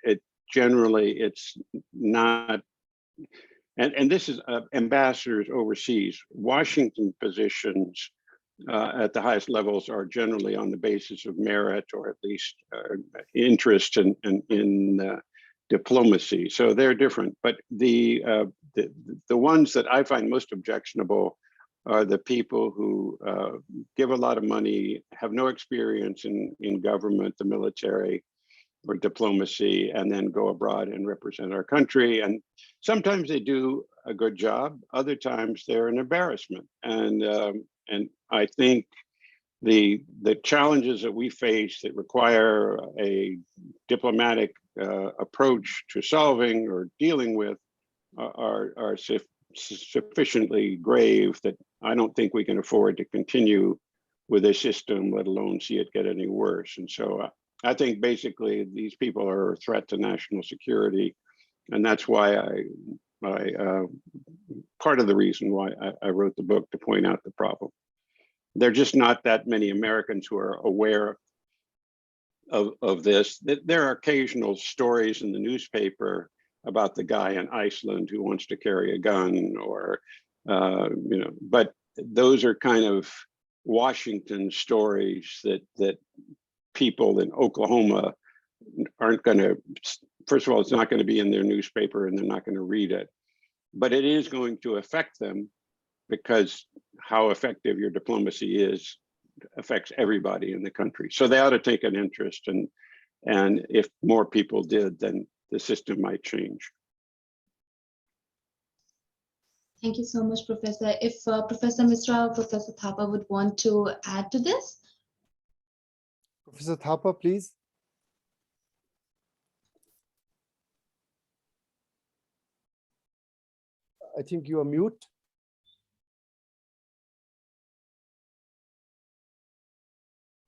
generally it's not. And this is ambassadors overseas. Washington positions at the highest levels are generally on the basis of merit, or at least interest in diplomacy. So they're different. But the ones that I find most objectionable are the people who give a lot of money, have no experience in government, the military, or diplomacy, and then go abroad and represent our country. And sometimes they do a good job. Other times they're an embarrassment. And I think the challenges that we face that require a diplomatic approach to solving or dealing with are sufficiently grave that I don't think we can afford to continue with a system, let alone see it get any worse. And so I think basically these people are a threat to national security, and that's why part of the reason why I wrote the book, to point out the problem. There are just not that many Americans who are aware of this. There are occasional stories in the newspaper about the guy in Iceland who wants to carry a gun, or but those are kind of Washington stories that people in Oklahoma aren't going to. First of all, it's not going to be in their newspaper, and they're not going to read it. But it is going to affect them, because how effective your diplomacy is affects everybody in the country. So they ought to take an interest, and if more people did, then the system might change. Thank you so much, Professor. If Professor Misra or Professor Thapar would want to add to this. Professor Thapar, please. I think you are mute.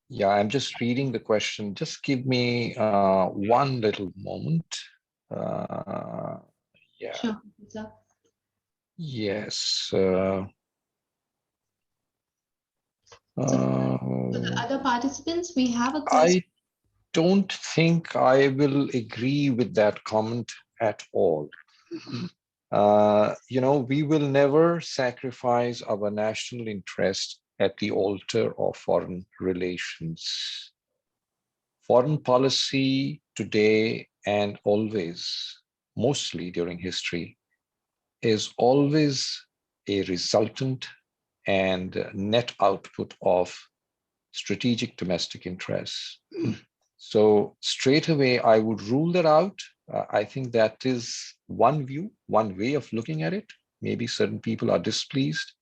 Yeah, I'm just reading the question. Just give me one little moment. Yeah. Sure, Professor. Yes. So for the other participants, we have a question. I don't think I will agree with that comment at all. We will never sacrifice our national interest at the altar of foreign relations. Foreign policy today and always, mostly during history, is always a resultant and net output of strategic domestic interests. So straight away, I would rule that out. I think that is one view, one way of looking at it. Maybe certain people are displeased.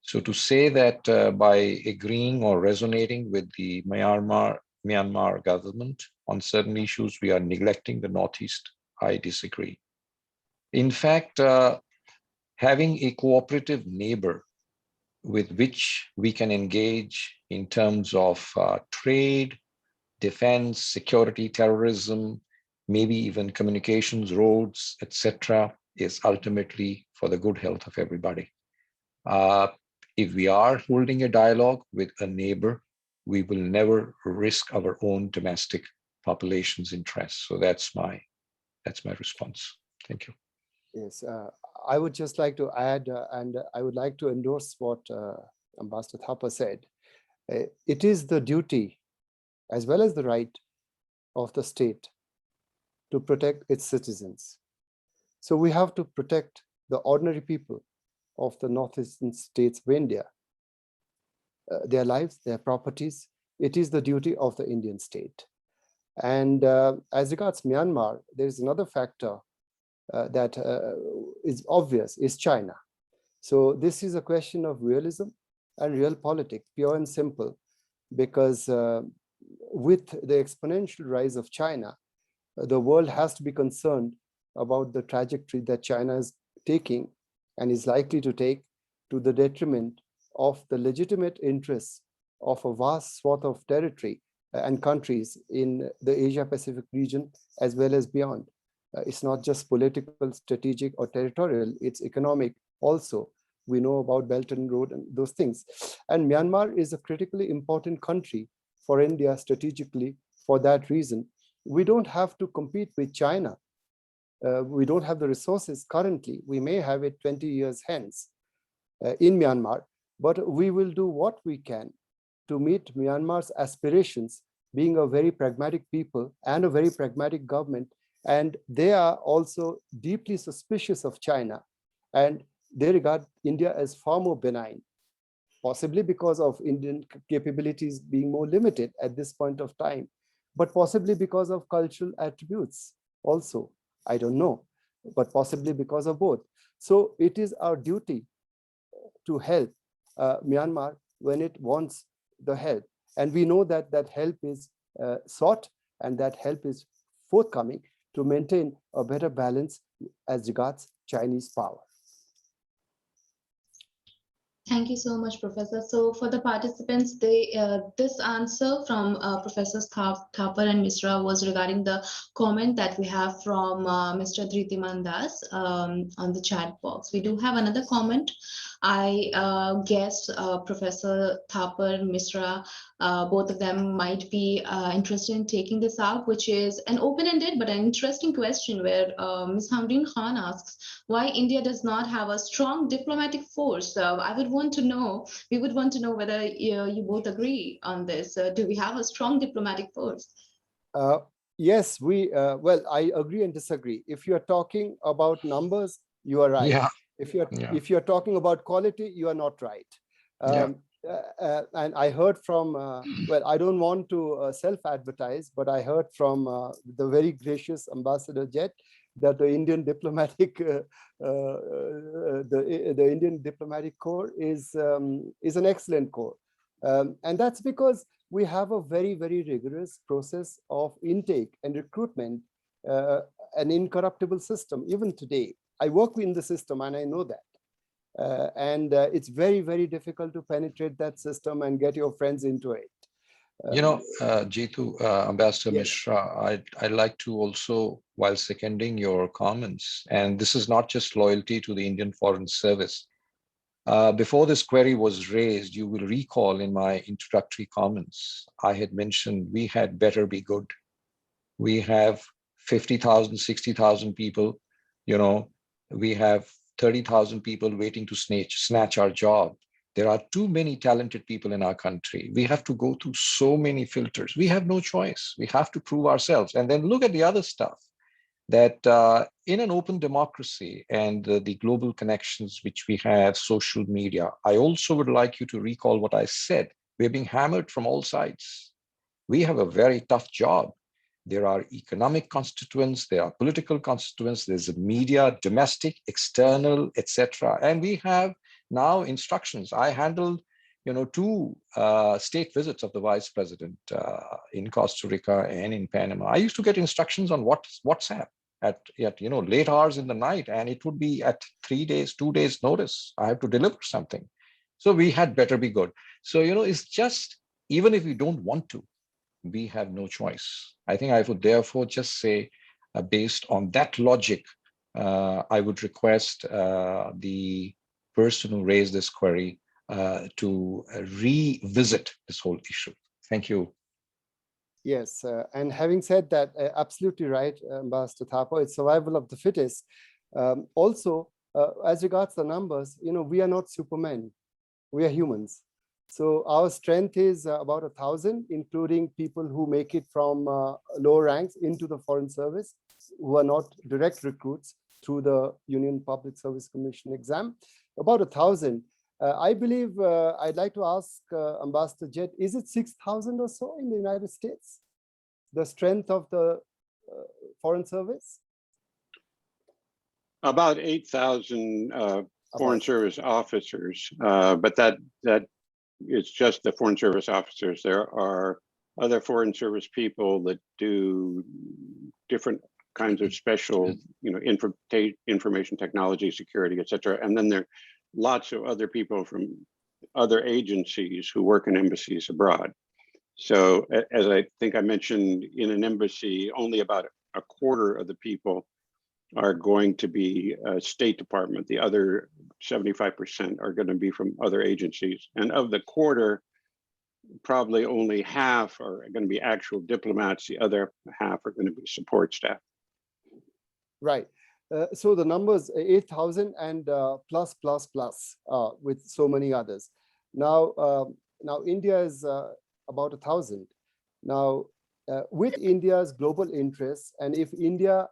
So to say that by agreeing or resonating with the Myanmar government on certain issues, we are neglecting the Northeast, I disagree. In fact, having a cooperative neighbor with which we can engage in terms of trade, defense, security, terrorism, maybe even communications, roads, etc., is ultimately for the good health of everybody. If we are holding a dialogue with a neighbor, we will never risk our own domestic population's interests. So that's my response. Thank you. Yes, I would just like to add, and I would like to endorse what Ambassador Thapar said. It is the duty, as well as the right, of the state to protect its citizens. So we have to protect the ordinary people of the northeastern states of India, their lives, their properties. It is the duty of the Indian state. And as regards Myanmar, there is another factor that is obvious, is China. So this is a question of realism and realpolitik, pure and simple, because with the exponential rise of China, the world has to be concerned about the trajectory that China is taking and is likely to take, to the detriment of the legitimate interests of a vast swath of territory and countries in the Asia-Pacific region, as well as beyond. It's not just political, strategic, or territorial, it's economic also. We know about Belt and Road and those things. And Myanmar is a critically important country for India strategically for that reason. We don't have to compete with China. We don't have the resources currently. We may have it 20 years hence in Myanmar, but we will do what we can to meet Myanmar's aspirations, being a very pragmatic people and a very pragmatic government. And they are also deeply suspicious of China, and they regard India as far more benign, possibly because of Indian capabilities being more limited at this point of time, but possibly because of cultural attributes also. I don't know, but possibly because of both. So it is our duty to help Myanmar when it wants the help. And we know that that help is sought and that help is forthcoming to maintain a better balance as regards Chinese power. Thank you so much, Professor. So for the participants, this answer from Professors Thapar and Misra was regarding the comment that we have from Mr. Dhritiman Das on the chat box. We do have another comment. I guess Professor Thapar and Misra, both of them might be interested in taking this up, which is an open-ended but an interesting question where Ms. Hamreen Khan asks, why India does not have a strong diplomatic force. We would want to know whether you both agree on this. Do we have a strong diplomatic force? Yes, well, I agree and disagree. If you are talking about numbers, you are right. Yeah. If you're talking about quality, you are not right. And I heard from, well, I don't want to self-advertise, but I heard from the very gracious Ambassador Jett that the Indian diplomatic the Indian diplomatic corps is an excellent corps, and that's because we have a very, very rigorous process of intake and recruitment, an incorruptible system. Even today, I work in the system and I know that. And it's very, very difficult to penetrate that system and get your friends into it. Jitu, Ambassador Yes. Misra, I'd like to also, while seconding your comments, and this is not just loyalty to the Indian Foreign Service. Before this query was raised, you will recall in my introductory comments, I had mentioned we had better be good. We have 50,000, 60,000 people, we have 30,000 people waiting to snatch our job. There are too many talented people in our country. We have to go through so many filters. We have no choice. We have to prove ourselves. And then look at the other stuff that in an open democracy and the global connections which we have, social media, I also would like you to recall what I said. We're being hammered from all sides. We have a very tough job. There are economic constituents, there are political constituents, there's a media, domestic, external, etc. And we have now instructions. I handled, 2 state visits of the vice president in Costa Rica and in Panama. I used to get instructions on WhatsApp at late hours in the night, and it would be at 3 days, 2 days notice. I have to deliver something. So we had better be good. So, it's just, even if we don't want to, we have no choice. I think I would therefore just say, based on that logic, I would request the person who raised this query to revisit this whole issue. Thank you. Yes, and having said that, absolutely right, Ambassador Thapar, it's survival of the fittest. Also, as regards the numbers, we are not supermen, we are humans. So our strength is about 1,000, including people who make it from lower ranks into the Foreign Service, who are not direct recruits through the Union Public Service Commission exam, about 1,000. I believe I'd like to ask Ambassador Jett, is it 6,000 or so in the United States? The strength of the Foreign Service? About 8,000 Foreign Service officers, but that it's just the Foreign Service officers. There are other Foreign Service people that do different kinds of special, information technology, security, etc. And then there are lots of other people from other agencies who work in embassies abroad. So as I think I mentioned, in an embassy, only about a quarter of the people are going to be State Department. The other 75% are going to be from other agencies. And of the quarter, probably only half are going to be actual diplomats. The other half are going to be support staff. Right. So the numbers 8,000 and plus, with so many others. Now India is about 1,000. Now, with India's global interests, and if India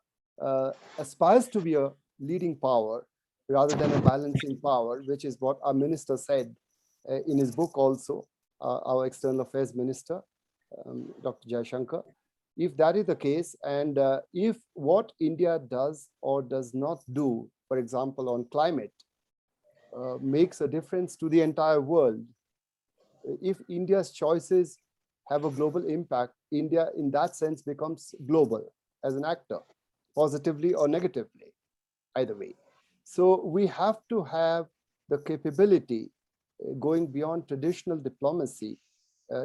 aspires to be a leading power rather than a balancing power, which is what our minister said in his book also, our External Affairs Minister, Dr. Jaishankar. If that is the case, and if what India does or does not do, for example, on climate, makes a difference to the entire world, if India's choices have a global impact, India in that sense becomes global as an actor, positively or negatively, either way. So we have to have the capability going beyond traditional diplomacy,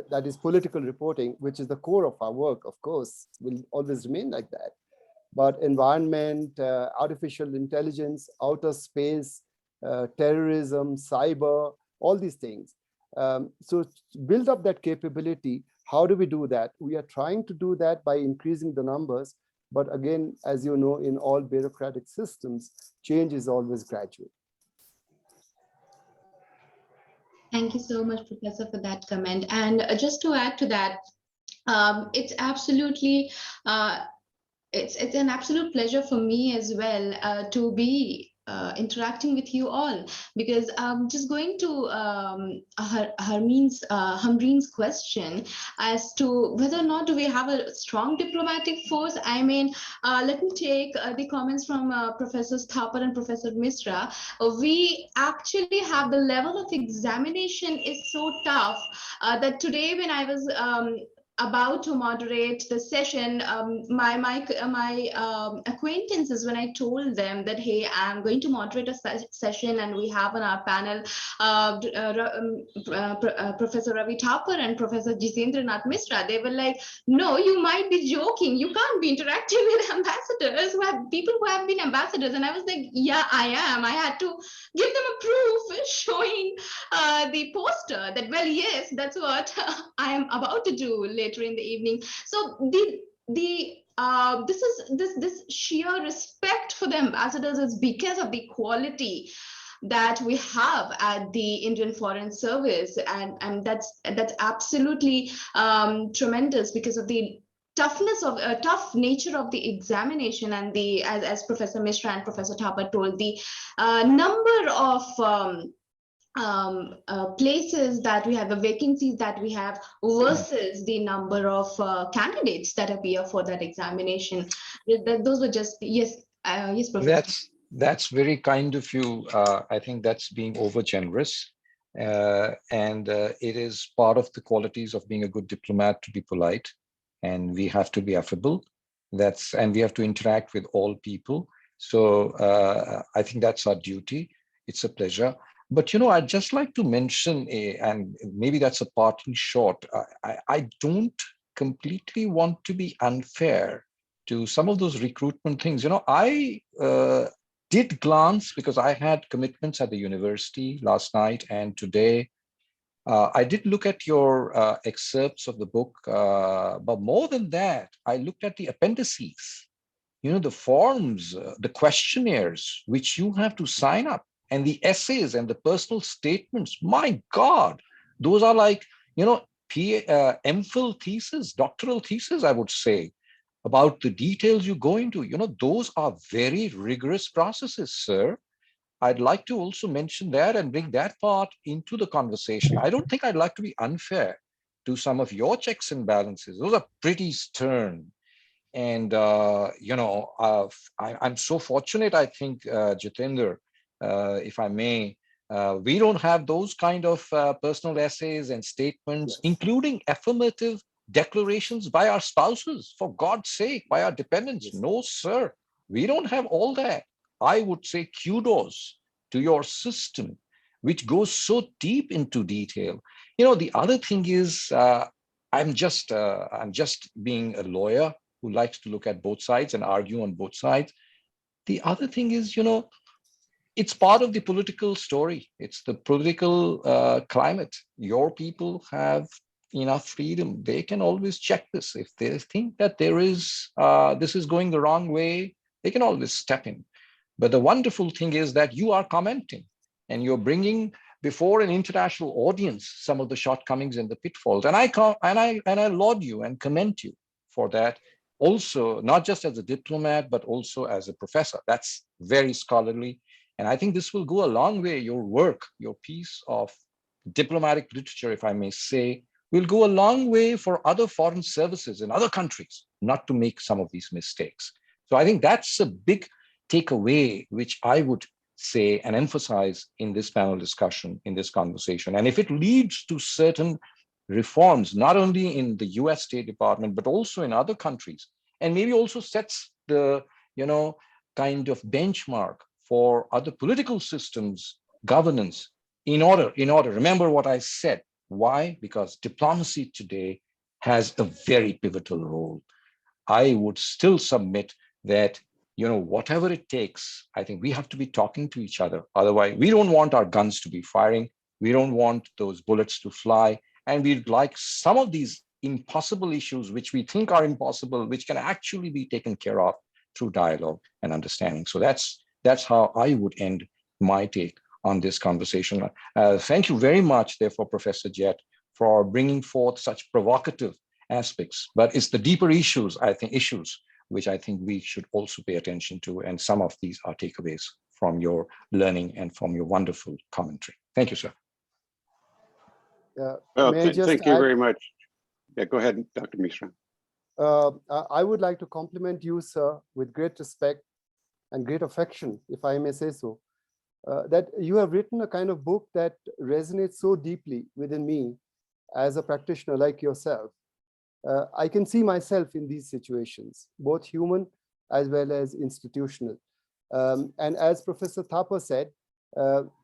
that is political reporting, which is the core of our work, of course, will always remain like that. But environment, artificial intelligence, outer space, terrorism, cyber, all these things. So to build up that capability, how do we do that? We are trying to do that by increasing the numbers. But again, as you know, in all bureaucratic systems, change is always gradual. Thank you so much, Professor, for that comment. And just to add to that, it's absolutely it's an absolute pleasure for me as well to be interacting with you all, because just going to Hamreen's question as to whether or not do we have a strong diplomatic force. I mean, let me take the comments from Professors Thapar and Professor Misra. We actually have the level of examination is so tough that today when I was about to moderate the session, my acquaintances, when I told them that, hey, I'm going to moderate a session and we have on our panel Professor Ravi Tapar and Professor Jitendra Nath Misra, they were like, no, you might be joking. You can't be interacting with ambassadors people who have been ambassadors. And I was like, yeah, I am. I had to give them a proof showing the poster that, well, yes, that's what I am about to do later in the evening. So this sheer respect for the ambassadors is because of the quality that we have at the Indian Foreign Service, and that's absolutely tremendous because of the toughness of tough nature of the examination, and the as Professor Misra and Professor Thapar told, the number of places that we have, the vacancies that we have versus the number of candidates that appear for that examination. Those were just, yes, yes, Professor. That's very kind of you. I think that's being over generous. And it is part of the qualities of being a good diplomat to be polite, and we have to be affable. And we have to interact with all people. So I think that's our duty. It's a pleasure. But, you know, I'd just like to mention, and maybe that's a parting shot, I don't completely want to be unfair to some of those recruitment things. You know, I did glance, because I had commitments at the university last night and today. I did look at your excerpts of the book, but more than that, I looked at the appendices, you know, the forms, the questionnaires, which you have to sign up, and the essays and the personal statements. My God, those are like, you know, MPhil thesis, doctoral thesis, I would say, about the details you go into. You know, those are very rigorous processes, sir. I'd like to also mention that and bring that part into the conversation. I don't think I'd like to be unfair to some of your checks and balances. Those are pretty stern. And, you know, I'm so fortunate, I think, Jitendra, if I may, we don't have those kind of personal essays and statements, yes, including affirmative declarations by our spouses, for God's sake, by our dependents. Yes. No, sir, we don't have all that. I would say kudos to your system, which goes so deep into detail. You know, the other thing is, I'm just being a lawyer who likes to look at both sides and argue on both sides. The other thing is, you know, it's part of the political story. It's the political climate. Your people have enough freedom. They can always check this. If they think that there is, this is going the wrong way, they can always step in. But the wonderful thing is that you are commenting and you're bringing before an international audience some of the shortcomings and the pitfalls. And I laud you and commend you for that. Also, not just as a diplomat, but also as a professor. That's very scholarly. And I think this will go a long way. Your work, your piece of diplomatic literature, if I may say, will go a long way for other foreign services in other countries not to make some of these mistakes. So I think that's a big takeaway, which I would say and emphasize in this panel discussion, in this conversation. And if it leads to certain reforms, not only in the US State Department, but also in other countries, and maybe also sets the, you know, kind of benchmark for other political systems, governance in order, remember what I said. Why? Because diplomacy today has a very pivotal role. I would still submit that, whatever it takes, I think we have to be talking to each other. Otherwise, we don't want our guns to be firing. We don't want those bullets to fly. And we'd like some of these impossible issues, which we think are impossible, which can actually be taken care of through dialogue and understanding. So that's how I would end my take on this conversation. Thank you very much, therefore, Professor Jett, for bringing forth such provocative aspects. But it's the deeper issues, which I think we should also pay attention to. And some of these are takeaways from your learning and from your wonderful commentary. Thank you, sir. Well, thank you very much. Yeah, go ahead, Dr. Misra. I would like to compliment you, sir, with great respect and great affection, if I may say so, that you have written a kind of book that resonates so deeply within me as a practitioner like yourself. I can see myself in these situations, both human as well as institutional. And as Professor Thapar said,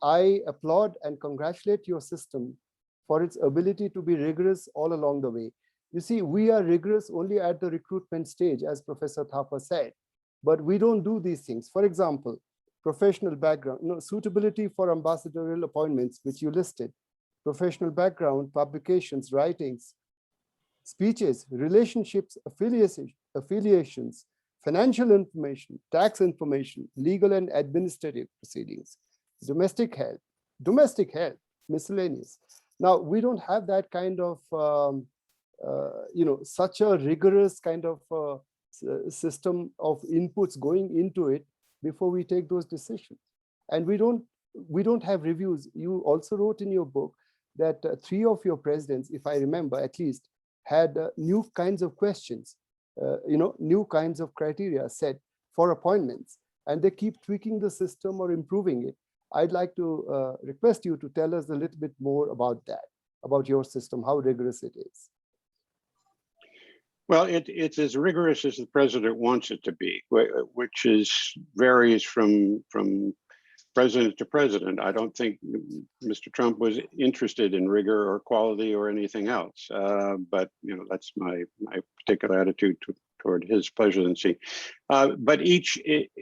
I applaud and congratulate your system for its ability to be rigorous all along the way. You see, we are rigorous only at the recruitment stage, as Professor Thapar said, but we don't do these things. For example, professional background, suitability for ambassadorial appointments, which you listed, professional background, publications, writings, speeches, relationships, affiliations, financial information, tax information, legal and administrative proceedings, domestic health, miscellaneous. Now, we don't have that kind of, such a rigorous kind of system of inputs going into it before we take those decisions. And we don't have reviews. You also wrote in your book that 3 of your presidents, if I remember at least, had new kinds of questions, new kinds of criteria set for appointments, and they keep tweaking the system or improving it. I'd like to request you to tell us a little bit more about that, about your system, how rigorous it is. Well, it's as rigorous as the president wants it to be, which varies from president to president. I don't think Mr. Trump was interested in rigor or quality or anything else. But that's my particular attitude toward his presidency. But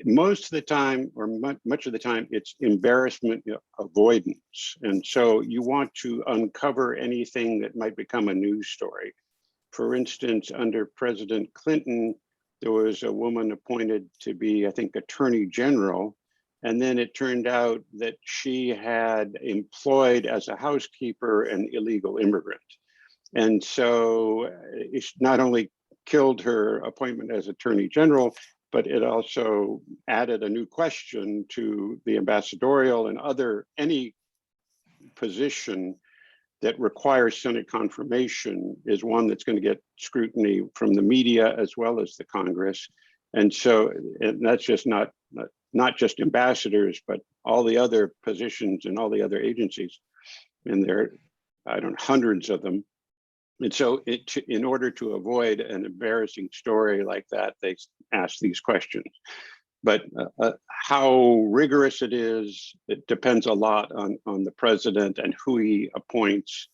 most of the time, or much of the time, it's embarrassment avoidance. And so you want to uncover anything that might become a news story. For instance, under President Clinton, there was a woman appointed to be, I think, Attorney General. And then it turned out that she had employed as a housekeeper an illegal immigrant. And so it not only killed her appointment as Attorney General, but it also added a new question to the ambassadorial and any position that requires Senate confirmation is one that's going to get scrutiny from the media as well as the Congress. And so that's just not just ambassadors, but all the other positions and all the other agencies. And there are, hundreds of them. And so in order to avoid an embarrassing story like that, they ask these questions. But how rigorous it is, it depends a lot on the president and who he appoints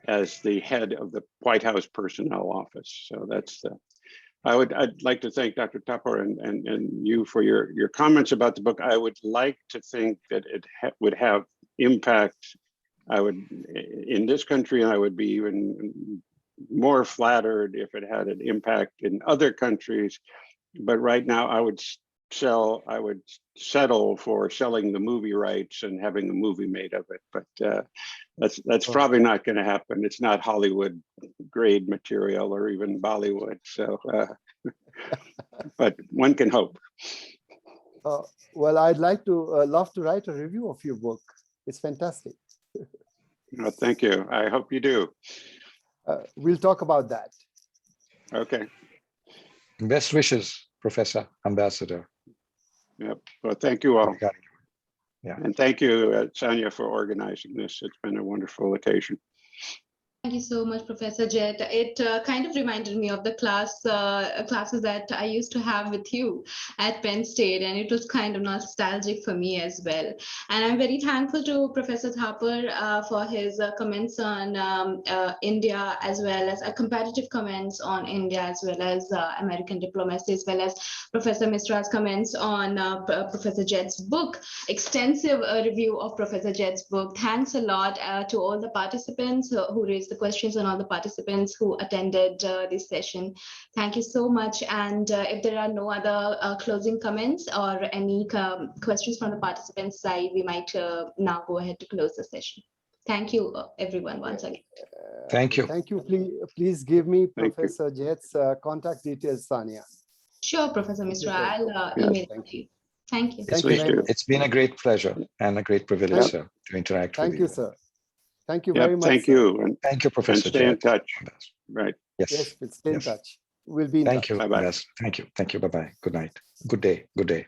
as the head of the White House Personnel Office. So that's I'd like to thank Dr. Tapar and you for your comments about the book. I would like to think that it would have impact. In this country, and I would be even more flattered if it had an impact in other countries. But right now, I would settle for selling the movie rights and having a movie made of it. But that's probably not going to happen. It's not Hollywood grade material or even Bollywood. So, but one can hope. Well, I'd like to love to write a review of your book. It's fantastic. Well, thank you. I hope you do. We'll talk about that. Okay. Best wishes, Professor Ambassador. Yep. Well, thank you all. Yeah. And thank you, Sanya, for organizing this. It's been a wonderful occasion. Thank you so much, Professor Jett. It kind of reminded me of the classes that I used to have with you at Penn State, and it was kind of nostalgic for me as well. And I'm very thankful to Professor Thapar for his comments on India, as well as comparative comments on India, as well as American diplomacy, as well as Professor Misra's comments on Professor Jett's book. Extensive review of Professor Jett's book. Thanks a lot to all the participants who raised the questions and all the participants who attended this session. Thank you so much. And if there are no other closing comments or any questions from the participants' side, we might now go ahead to close the session. Thank you, everyone, once again. Thank you. Thank you. Please give me Thank you. Professor Jett's contact details, Sanya. Sure, Professor Misra, I'll Yeah, email it thank to you. Thank you. Thank you Please very do. much. It's been a great pleasure and a great privilege, Thank- sir, to interact Thank with you, sir. Thank you Yep, very much. thank sir. you. And Thank you, Professor stay in Jett. touch. Right. Yes. Yes, we'll stay in Yes. touch. We'll be in Thank touch. you. Bye-bye. Yes. Thank you. Thank you. Bye-bye. Good night. Good day. Good day.